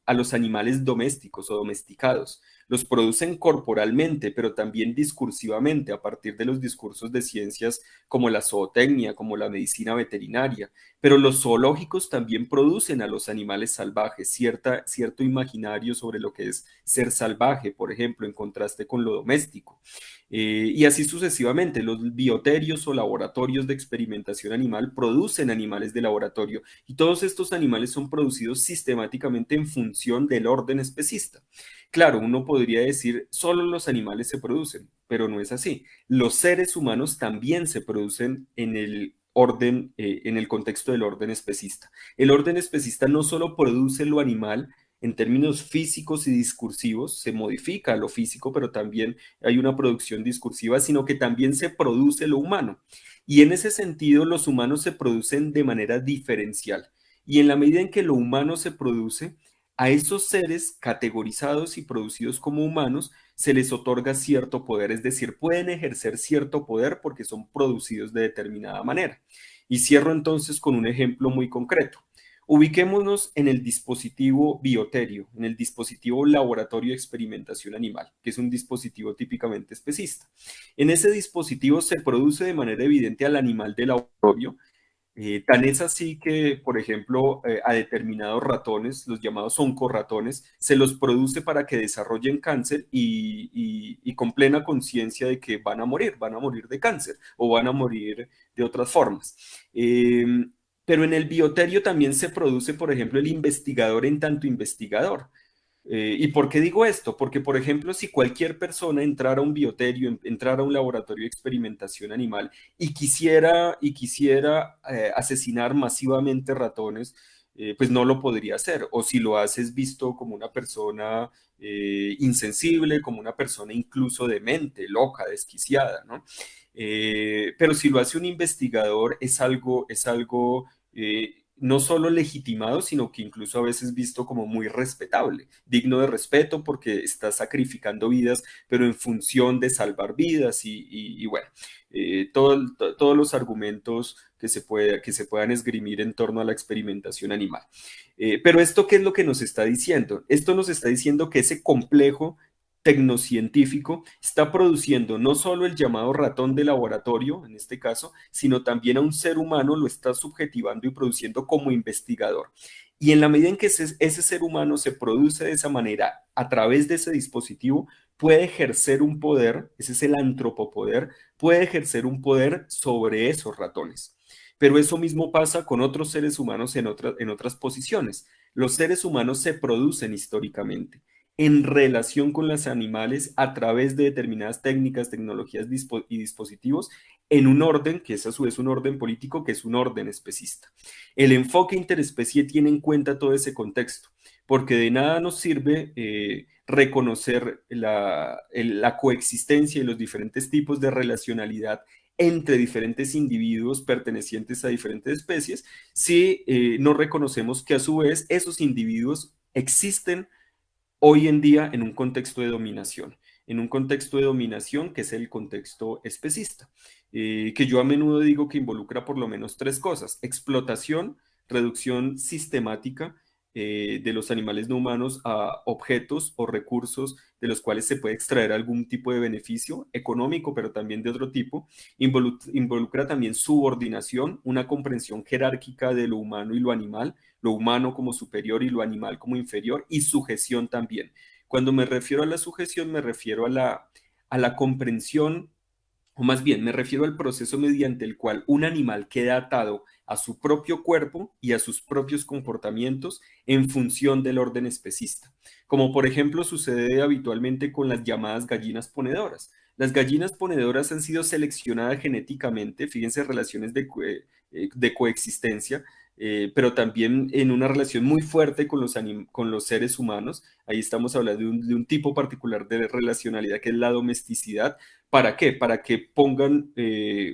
a los animales domésticos o domesticados. Los producen corporalmente, pero también discursivamente a partir de los discursos de ciencias como la zootecnia, como la medicina veterinaria. Pero los zoológicos también producen a los animales salvajes, cierto imaginario sobre lo que es ser salvaje, por ejemplo, en contraste con lo doméstico. Y así sucesivamente, los bioterios o laboratorios de experimentación animal producen animales de laboratorio y todos estos animales son producidos sistemáticamente en función del orden especista. Claro, uno podría decir, solo los animales se producen, pero no es así. Los seres humanos también se producen en el orden, en el contexto del orden especista. El orden especista no solo produce lo animal, en términos físicos y discursivos, se modifica lo físico, pero también hay una producción discursiva, sino que también se produce lo humano. Y en ese sentido, los humanos se producen de manera diferencial. Y en la medida en que lo humano se produce, a esos seres categorizados y producidos como humanos se les otorga cierto poder, es decir, pueden ejercer cierto poder porque son producidos de determinada manera. Y cierro entonces con un ejemplo muy concreto. Ubiquémonos en el dispositivo bioterio, en el dispositivo laboratorio de experimentación animal, que es un dispositivo típicamente especista. En ese dispositivo se produce de manera evidente al animal de laboratorio. Tan es así que, por ejemplo, a determinados ratones, los llamados oncorratones, se los produce para que desarrollen cáncer y con plena conciencia de que van a morir de cáncer o van a morir de otras formas. Pero en el bioterio también se produce, por ejemplo, el investigador en tanto investigador. ¿Y por qué digo esto? Porque, por ejemplo, si cualquier persona entrara a un bioterio, entrara a un laboratorio de experimentación animal y quisiera asesinar masivamente ratones, pues no lo podría hacer. O si lo hace es visto como una persona insensible, como una persona incluso demente, loca, desquiciada, ¿no? Pero si lo hace un investigador es algo no solo legitimado, sino que incluso a veces visto como muy respetable, digno de respeto porque está sacrificando vidas, pero en función de salvar vidas y bueno, todos los argumentos que se puedan esgrimir en torno a la experimentación animal. Pero esto, ¿qué es lo que nos está diciendo? Esto nos está diciendo que ese complejo tecnocientífico está produciendo no solo el llamado ratón de laboratorio, en este caso, sino también a un ser humano lo está subjetivando y produciendo como investigador. Y en la medida en que ese ser humano se produce de esa manera a través de ese dispositivo, puede ejercer un poder, ese es el antropopoder, puede ejercer un poder sobre esos ratones. Pero eso mismo pasa con otros seres humanos en otras posiciones. Los seres humanos se producen históricamente en relación con los animales a través de determinadas técnicas, tecnologías y dispositivos en un orden que es a su vez un orden político, que es un orden especista. El enfoque interespecie tiene en cuenta todo ese contexto, porque de nada nos sirve reconocer la coexistencia y los diferentes tipos de relacionalidad entre diferentes individuos pertenecientes a diferentes especies si no reconocemos que a su vez esos individuos existen hoy en día en un contexto de dominación, que es el contexto especista, que yo a menudo digo que involucra por lo menos tres cosas: explotación, reducción sistemática de los animales no humanos a objetos o recursos de los cuales se puede extraer algún tipo de beneficio económico, pero también de otro tipo. Involucra también subordinación, una comprensión jerárquica de lo humano y lo animal, lo humano como superior y lo animal como inferior, y sujeción también. Cuando me refiero a la sujeción, me refiero a la comprensión, o más bien me refiero al proceso mediante el cual un animal queda atado a su propio cuerpo y a sus propios comportamientos en función del orden especista, como por ejemplo sucede habitualmente con las llamadas gallinas ponedoras. Las gallinas ponedoras han sido seleccionadas genéticamente, fíjense, relaciones de coexistencia, pero también en una relación muy fuerte con los seres humanos. Ahí estamos hablando de un tipo particular de relacionalidad que es la domesticidad. ¿Para qué? Para que pongan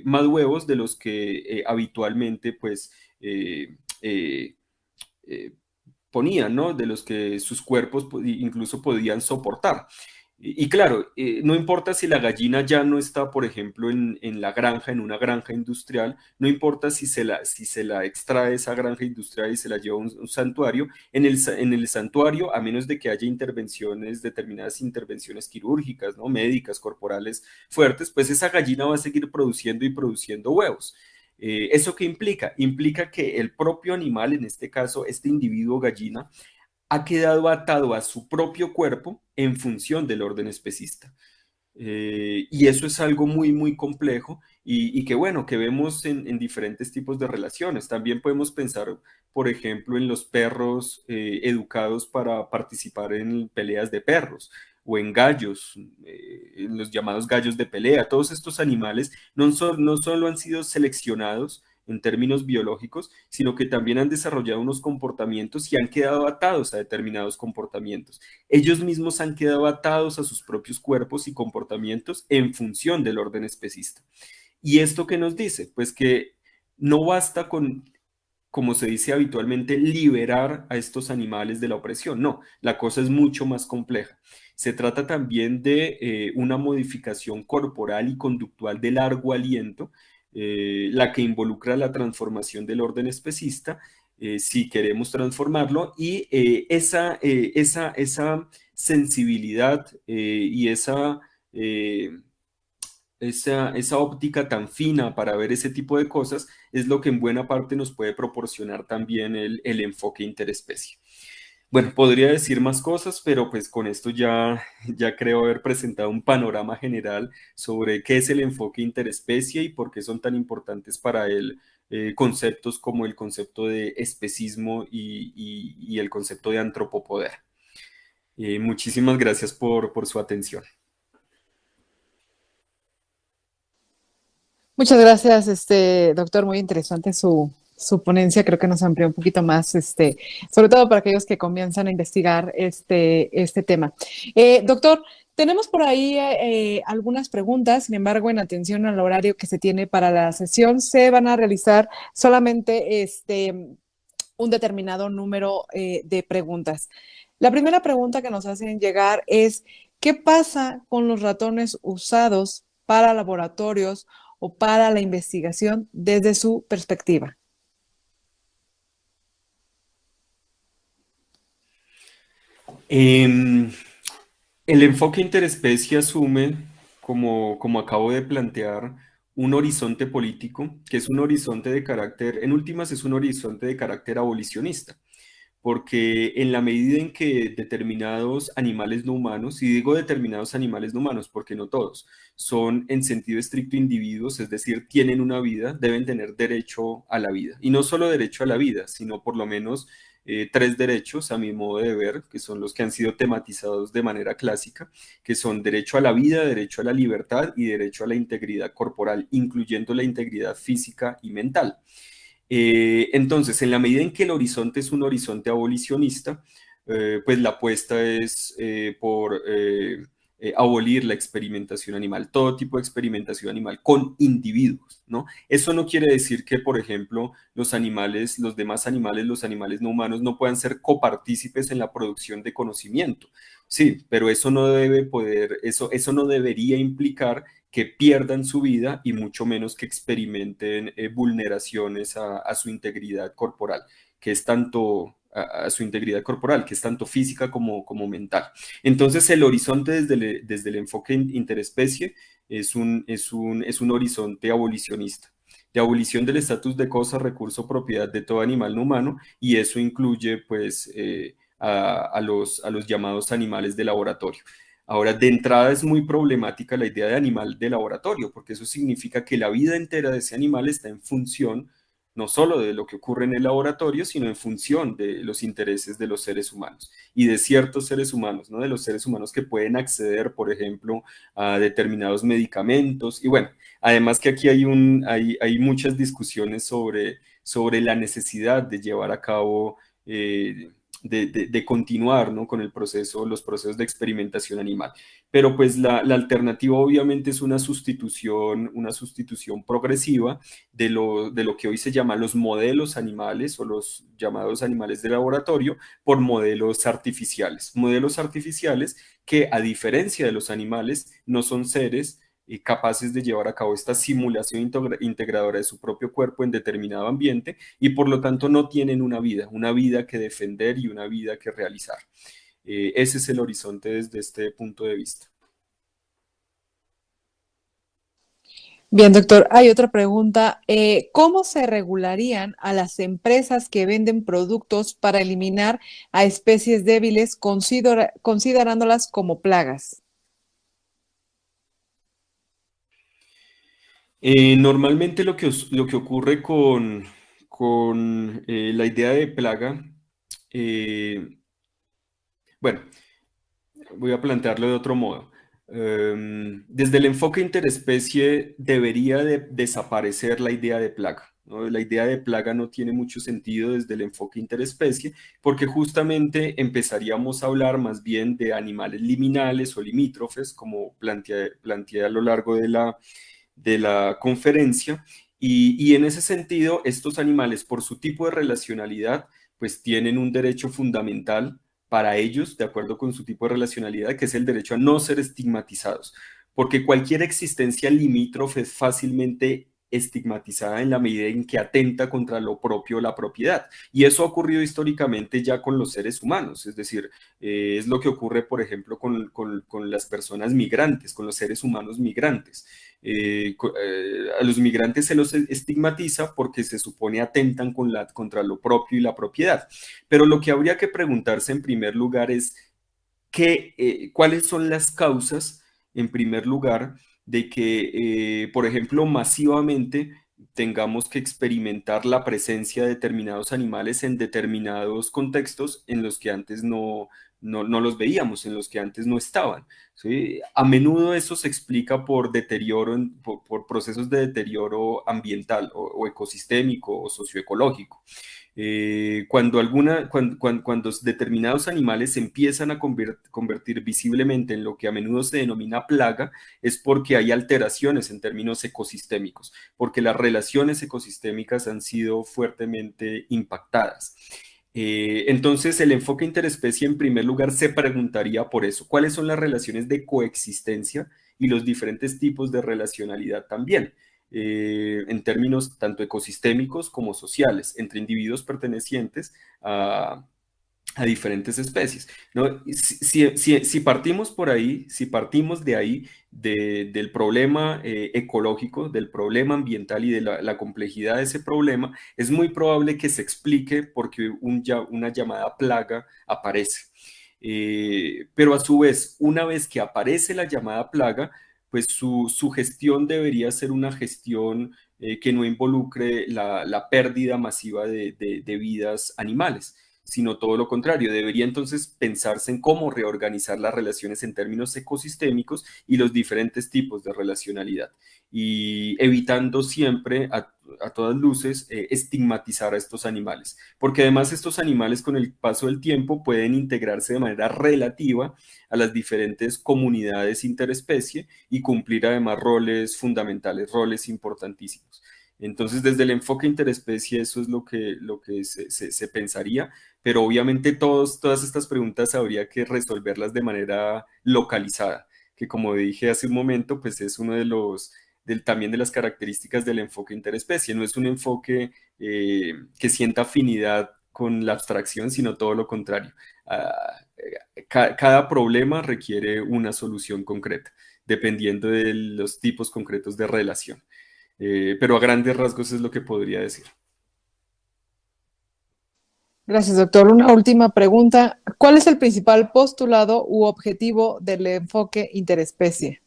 más huevos de los que habitualmente pues eh, eh, ponían, ¿no? De los que sus cuerpos incluso podían soportar. Y claro, no importa si la gallina ya no está, por ejemplo, en la granja, en una granja industrial, no importa si si se la extrae esa granja industrial y se la lleva a un santuario, en el santuario, a menos de que haya intervenciones, determinadas intervenciones quirúrgicas, ¿no? Médicas, corporales fuertes, pues esa gallina va a seguir produciendo y produciendo huevos. ¿Eso qué implica? Implica que el propio animal, en este caso, este individuo gallina, ha quedado atado a su propio cuerpo en función del orden especista. Y eso es algo muy, muy complejo y que bueno, que vemos en diferentes tipos de relaciones. También podemos pensar, por ejemplo, en los perros educados para participar en peleas de perros o en gallos, en los llamados gallos de pelea. Todos estos animales no solo han sido seleccionados en términos biológicos, sino que también han desarrollado unos comportamientos y han quedado atados a determinados comportamientos. Ellos mismos han quedado atados a sus propios cuerpos y comportamientos en función del orden especista. ¿Y esto qué nos dice? Pues que no basta con, como se dice habitualmente, liberar a estos animales de la opresión. No, la cosa es mucho más compleja. Se trata también de una modificación corporal y conductual de largo aliento, la que involucra la transformación del orden especista, si queremos transformarlo, y esa sensibilidad y esa óptica tan fina para ver ese tipo de cosas es lo que en buena parte nos puede proporcionar también el enfoque interespecie. Bueno, podría decir más cosas, pero pues con esto ya creo haber presentado un panorama general sobre qué es el enfoque interespecie y por qué son tan importantes para él conceptos como el concepto de especismo y el concepto de antropopoder. Muchísimas gracias por su atención. Muchas gracias, doctor. Muy interesante su ponencia. Creo que nos amplió un poquito más, sobre todo para aquellos que comienzan a investigar este tema. Doctor, tenemos por ahí algunas preguntas. Sin embargo, en atención al horario que se tiene para la sesión, se van a realizar solamente un determinado número de preguntas. La primera pregunta que nos hacen llegar es, ¿qué pasa con los ratones usados para laboratorios o para la investigación desde su perspectiva? Em, el enfoque interespecie asume, como acabo de plantear, un horizonte político, que es un horizonte de carácter, en últimas es un horizonte de carácter abolicionista, porque en la medida en que determinados animales no humanos, y digo determinados animales no humanos porque no todos, son en sentido estricto individuos, es decir, tienen una vida, deben tener derecho a la vida. Y no solo derecho a la vida, sino por lo menos tres derechos, a mi modo de ver, que son los que han sido tematizados de manera clásica, que son derecho a la vida, derecho a la libertad y derecho a la integridad corporal, incluyendo la integridad física y mental. Entonces, en la medida en que el horizonte es un horizonte abolicionista, pues la apuesta es por abolir la experimentación animal, todo tipo de experimentación animal con individuos, ¿no? Eso no quiere decir que, por ejemplo, los animales, los demás animales, los animales no humanos no puedan ser copartícipes en la producción de conocimiento. Sí, pero eso no debe poder, eso no debería implicar que pierdan su vida y mucho menos que experimenten vulneraciones a su integridad corporal, que es tanto a su integridad corporal, que es tanto física como mental. Entonces, el horizonte desde el enfoque interespecie es un horizonte abolicionista, de abolición del estatus de cosa, recurso, propiedad de todo animal no humano, y eso incluye, pues, a los llamados animales de laboratorio. Ahora, de entrada es muy problemática la idea de animal de laboratorio, porque eso significa que la vida entera de ese animal está en función no solo de lo que ocurre en el laboratorio, sino en función de los intereses de los seres humanos y de ciertos seres humanos, ¿no? De los seres humanos que pueden acceder, por ejemplo, a determinados medicamentos. Y bueno, además que aquí hay muchas discusiones sobre la necesidad de llevar a cabo de continuar, ¿no? Con el proceso, los procesos de experimentación animal. Pero pues la alternativa obviamente es una sustitución progresiva de lo que hoy se llama los modelos animales o los llamados animales de laboratorio por modelos artificiales que a diferencia de los animales no son seres capaces de llevar a cabo esta simulación integradora de su propio cuerpo en determinado ambiente y por lo tanto no tienen una vida que defender y una vida que realizar. Ese es el horizonte desde este punto de vista. Bien, doctor, hay otra pregunta. ¿Cómo se regularían a las empresas que venden productos para eliminar a especies débiles considerándolas como plagas? Normalmente lo que ocurre con la idea de plaga, eh, bueno, voy a plantearlo de otro modo. Desde el enfoque interespecie debería de desaparecer la idea de plaga, ¿no? La idea de plaga no tiene mucho sentido desde el enfoque interespecie porque justamente empezaríamos a hablar más bien de animales liminales o limítrofes, como planteé a lo largo de la conferencia. Y en ese sentido, estos animales, por su tipo de relacionalidad, pues tienen un derecho fundamental para ellos, de acuerdo con su tipo de relacionalidad, que es el derecho a no ser estigmatizados, porque cualquier existencia limítrofe es fácilmente estigmatizada en la medida en que atenta contra lo propio, la propiedad. Y eso ha ocurrido históricamente ya con los seres humanos, es decir, es lo que ocurre, por ejemplo, con las personas migrantes, con los seres humanos migrantes. A los migrantes se los estigmatiza porque se supone atentan contra lo propio y la propiedad. Pero lo que habría que preguntarse en primer lugar es cuáles son las causas, en primer lugar, de que, por ejemplo, masivamente tengamos que experimentar la presencia de determinados animales en determinados contextos en los que antes no los veíamos, en los que antes no estaban. ¿Sí? A menudo eso se explica por deterioro, por procesos de deterioro ambiental o ecosistémico o socioecológico. Cuando determinados animales se empiezan a convertir visiblemente en lo que a menudo se denomina plaga, es porque hay alteraciones en términos ecosistémicos, porque las relaciones ecosistémicas han sido fuertemente impactadas. Entonces, el enfoque interespecie en primer lugar se preguntaría por eso, ¿cuáles son las relaciones de coexistencia y los diferentes tipos de relacionalidad también? En términos tanto ecosistémicos como sociales, entre individuos pertenecientes a diferentes especies, ¿no? Si partimos por ahí, si partimos de ahí, del problema ecológico, del problema ambiental y de la complejidad de ese problema, es muy probable que se explique porque una llamada plaga aparece. Pero a su vez, una vez que aparece la llamada plaga, pues su gestión debería ser una gestión que no involucre la pérdida masiva de vidas animales, sino todo lo contrario. Debería entonces pensarse en cómo reorganizar las relaciones en términos ecosistémicos y los diferentes tipos de relacionalidad, y evitando siempre a todas luces estigmatizar a estos animales, porque además estos animales con el paso del tiempo pueden integrarse de manera relativa a las diferentes comunidades interespecie y cumplir además roles fundamentales, roles importantísimos. Entonces, desde el enfoque interespecie, eso es lo que se pensaría, pero obviamente todas estas preguntas habría que resolverlas de manera localizada, que como dije hace un momento, pues es uno también de las características del enfoque interespecie. No es un enfoque que sienta afinidad con la abstracción, sino todo lo contrario. Cada problema requiere una solución concreta, dependiendo de los tipos concretos de relación. Pero a grandes rasgos es lo que podría decir. Gracias, doctor. Una última pregunta. ¿Cuál es el principal postulado u objetivo del enfoque interespecie?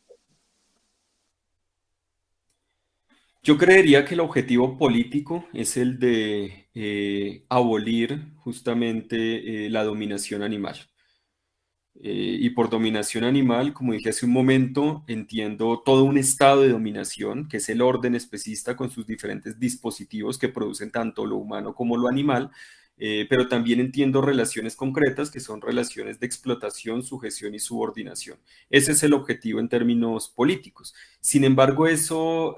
Yo creería que el objetivo político es el de abolir justamente la dominación animal. Y por dominación animal, como dije hace un momento, entiendo todo un estado de dominación, que es el orden especista con sus diferentes dispositivos que producen tanto lo humano como lo animal, pero también entiendo relaciones concretas que son relaciones de explotación, sujeción y subordinación. Ese es el objetivo en términos políticos. Sin embargo, eso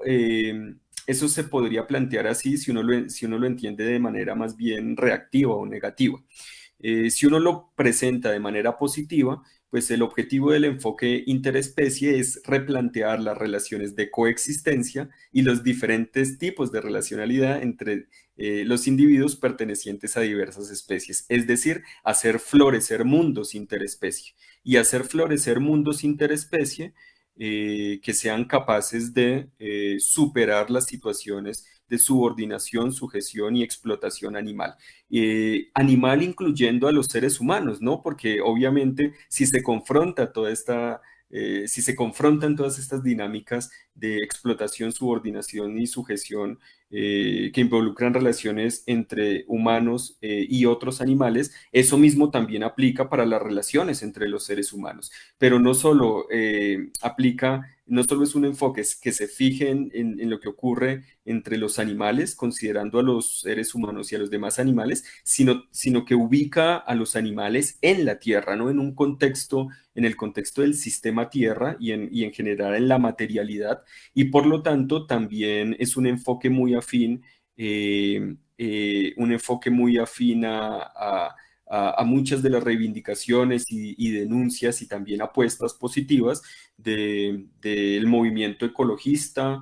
se podría plantear así si uno lo entiende de manera más bien reactiva o negativa. Si uno lo presenta de manera positiva, pues el objetivo del enfoque interespecie es replantear las relaciones de coexistencia y los diferentes tipos de relacionalidad entre los individuos pertenecientes a diversas especies, es decir, hacer florecer mundos interespecie. Y hacer florecer mundos interespecie que sean capaces de superar las situaciones de subordinación, sujeción y explotación animal. Animal incluyendo a los seres humanos, ¿no? Porque obviamente si se confrontan todas estas dinámicas de explotación, subordinación y sujeción que involucran relaciones entre humanos y otros animales, eso mismo también aplica para las relaciones entre los seres humanos. Pero no solo no solo es un enfoque que se fije en lo que ocurre entre los animales, considerando a los seres humanos y a los demás animales, sino que ubica a los animales en la Tierra, ¿no? En el contexto del sistema Tierra y en general en la materialidad, y por lo tanto también es un enfoque muy afín a muchas de las reivindicaciones y denuncias y también apuestas positivas del movimiento ecologista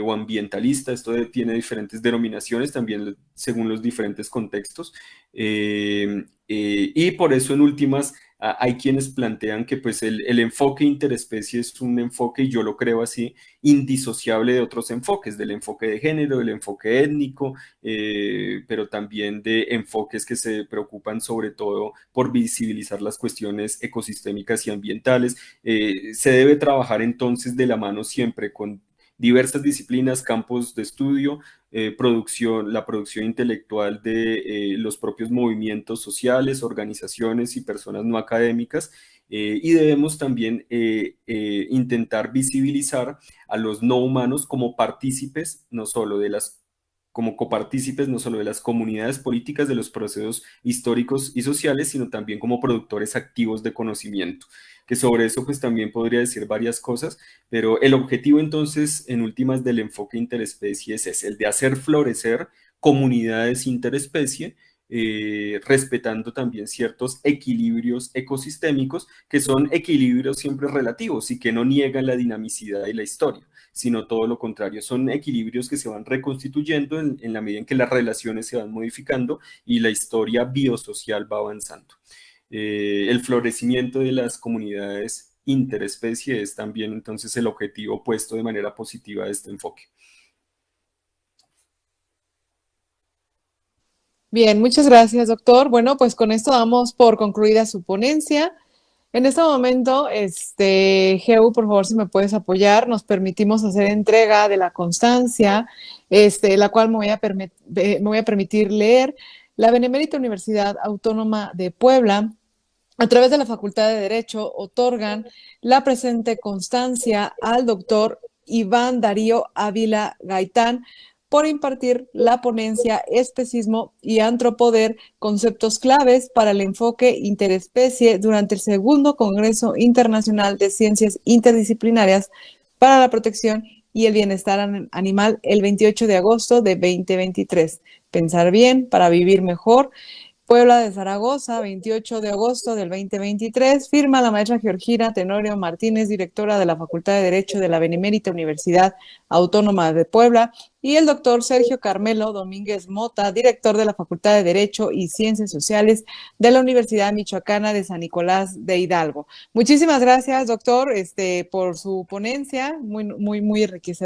o ambientalista. Tiene diferentes denominaciones también según los diferentes contextos. Y por eso en últimas hay quienes plantean que pues el enfoque interespecie es un enfoque, y yo lo creo así, indisociable de otros enfoques, del enfoque de género, del enfoque étnico, pero también de enfoques que se preocupan sobre todo por visibilizar las cuestiones ecosistémicas y ambientales. Se debe trabajar entonces de la mano siempre con diversas disciplinas, campos de estudio, la producción intelectual de los propios movimientos sociales, organizaciones y personas no académicas, y debemos también intentar visibilizar a los no humanos como partícipes, no solo de las como copartícipes no solo de las comunidades políticas de los procesos históricos y sociales, sino también como productores activos de conocimiento, que sobre eso pues también podría decir varias cosas, pero el objetivo entonces en últimas del enfoque interespecie es el de hacer florecer comunidades interespecie, respetando también ciertos equilibrios ecosistémicos, que son equilibrios siempre relativos y que no niegan la dinamicidad de la historia, sino todo lo contrario, son equilibrios que se van reconstituyendo en la medida en que las relaciones se van modificando y la historia biosocial va avanzando. El florecimiento de las comunidades interespecie es también entonces el objetivo puesto de manera positiva de este enfoque. Bien, muchas gracias, doctor. Bueno, pues con esto damos por concluida su ponencia. En este momento, Geu, por favor, si me puedes apoyar, nos permitimos hacer entrega de la constancia, la cual me voy a permitir leer. La Benemérita Universidad Autónoma de Puebla, a través de la Facultad de Derecho, otorgan la presente constancia al doctor Iván Darío Ávila Gaitán por impartir la ponencia Especismo y Antropoder, conceptos claves para el enfoque interespecie durante el segundo Congreso Internacional de Ciencias Interdisciplinarias para la Protección y el Bienestar Animal, el 28 de agosto de 2023. Pensar bien para vivir mejor. Puebla de Zaragoza, 28 de agosto del 2023, firma la maestra Georgina Tenorio Martínez, directora de la Facultad de Derecho de la Benemérita Universidad Autónoma de Puebla, y el doctor Sergio Carmelo Domínguez Mota, director de la Facultad de Derecho y Ciencias Sociales de la Universidad Michoacana de San Nicolás de Hidalgo. Muchísimas gracias, doctor, por su ponencia, muy enriquecedora.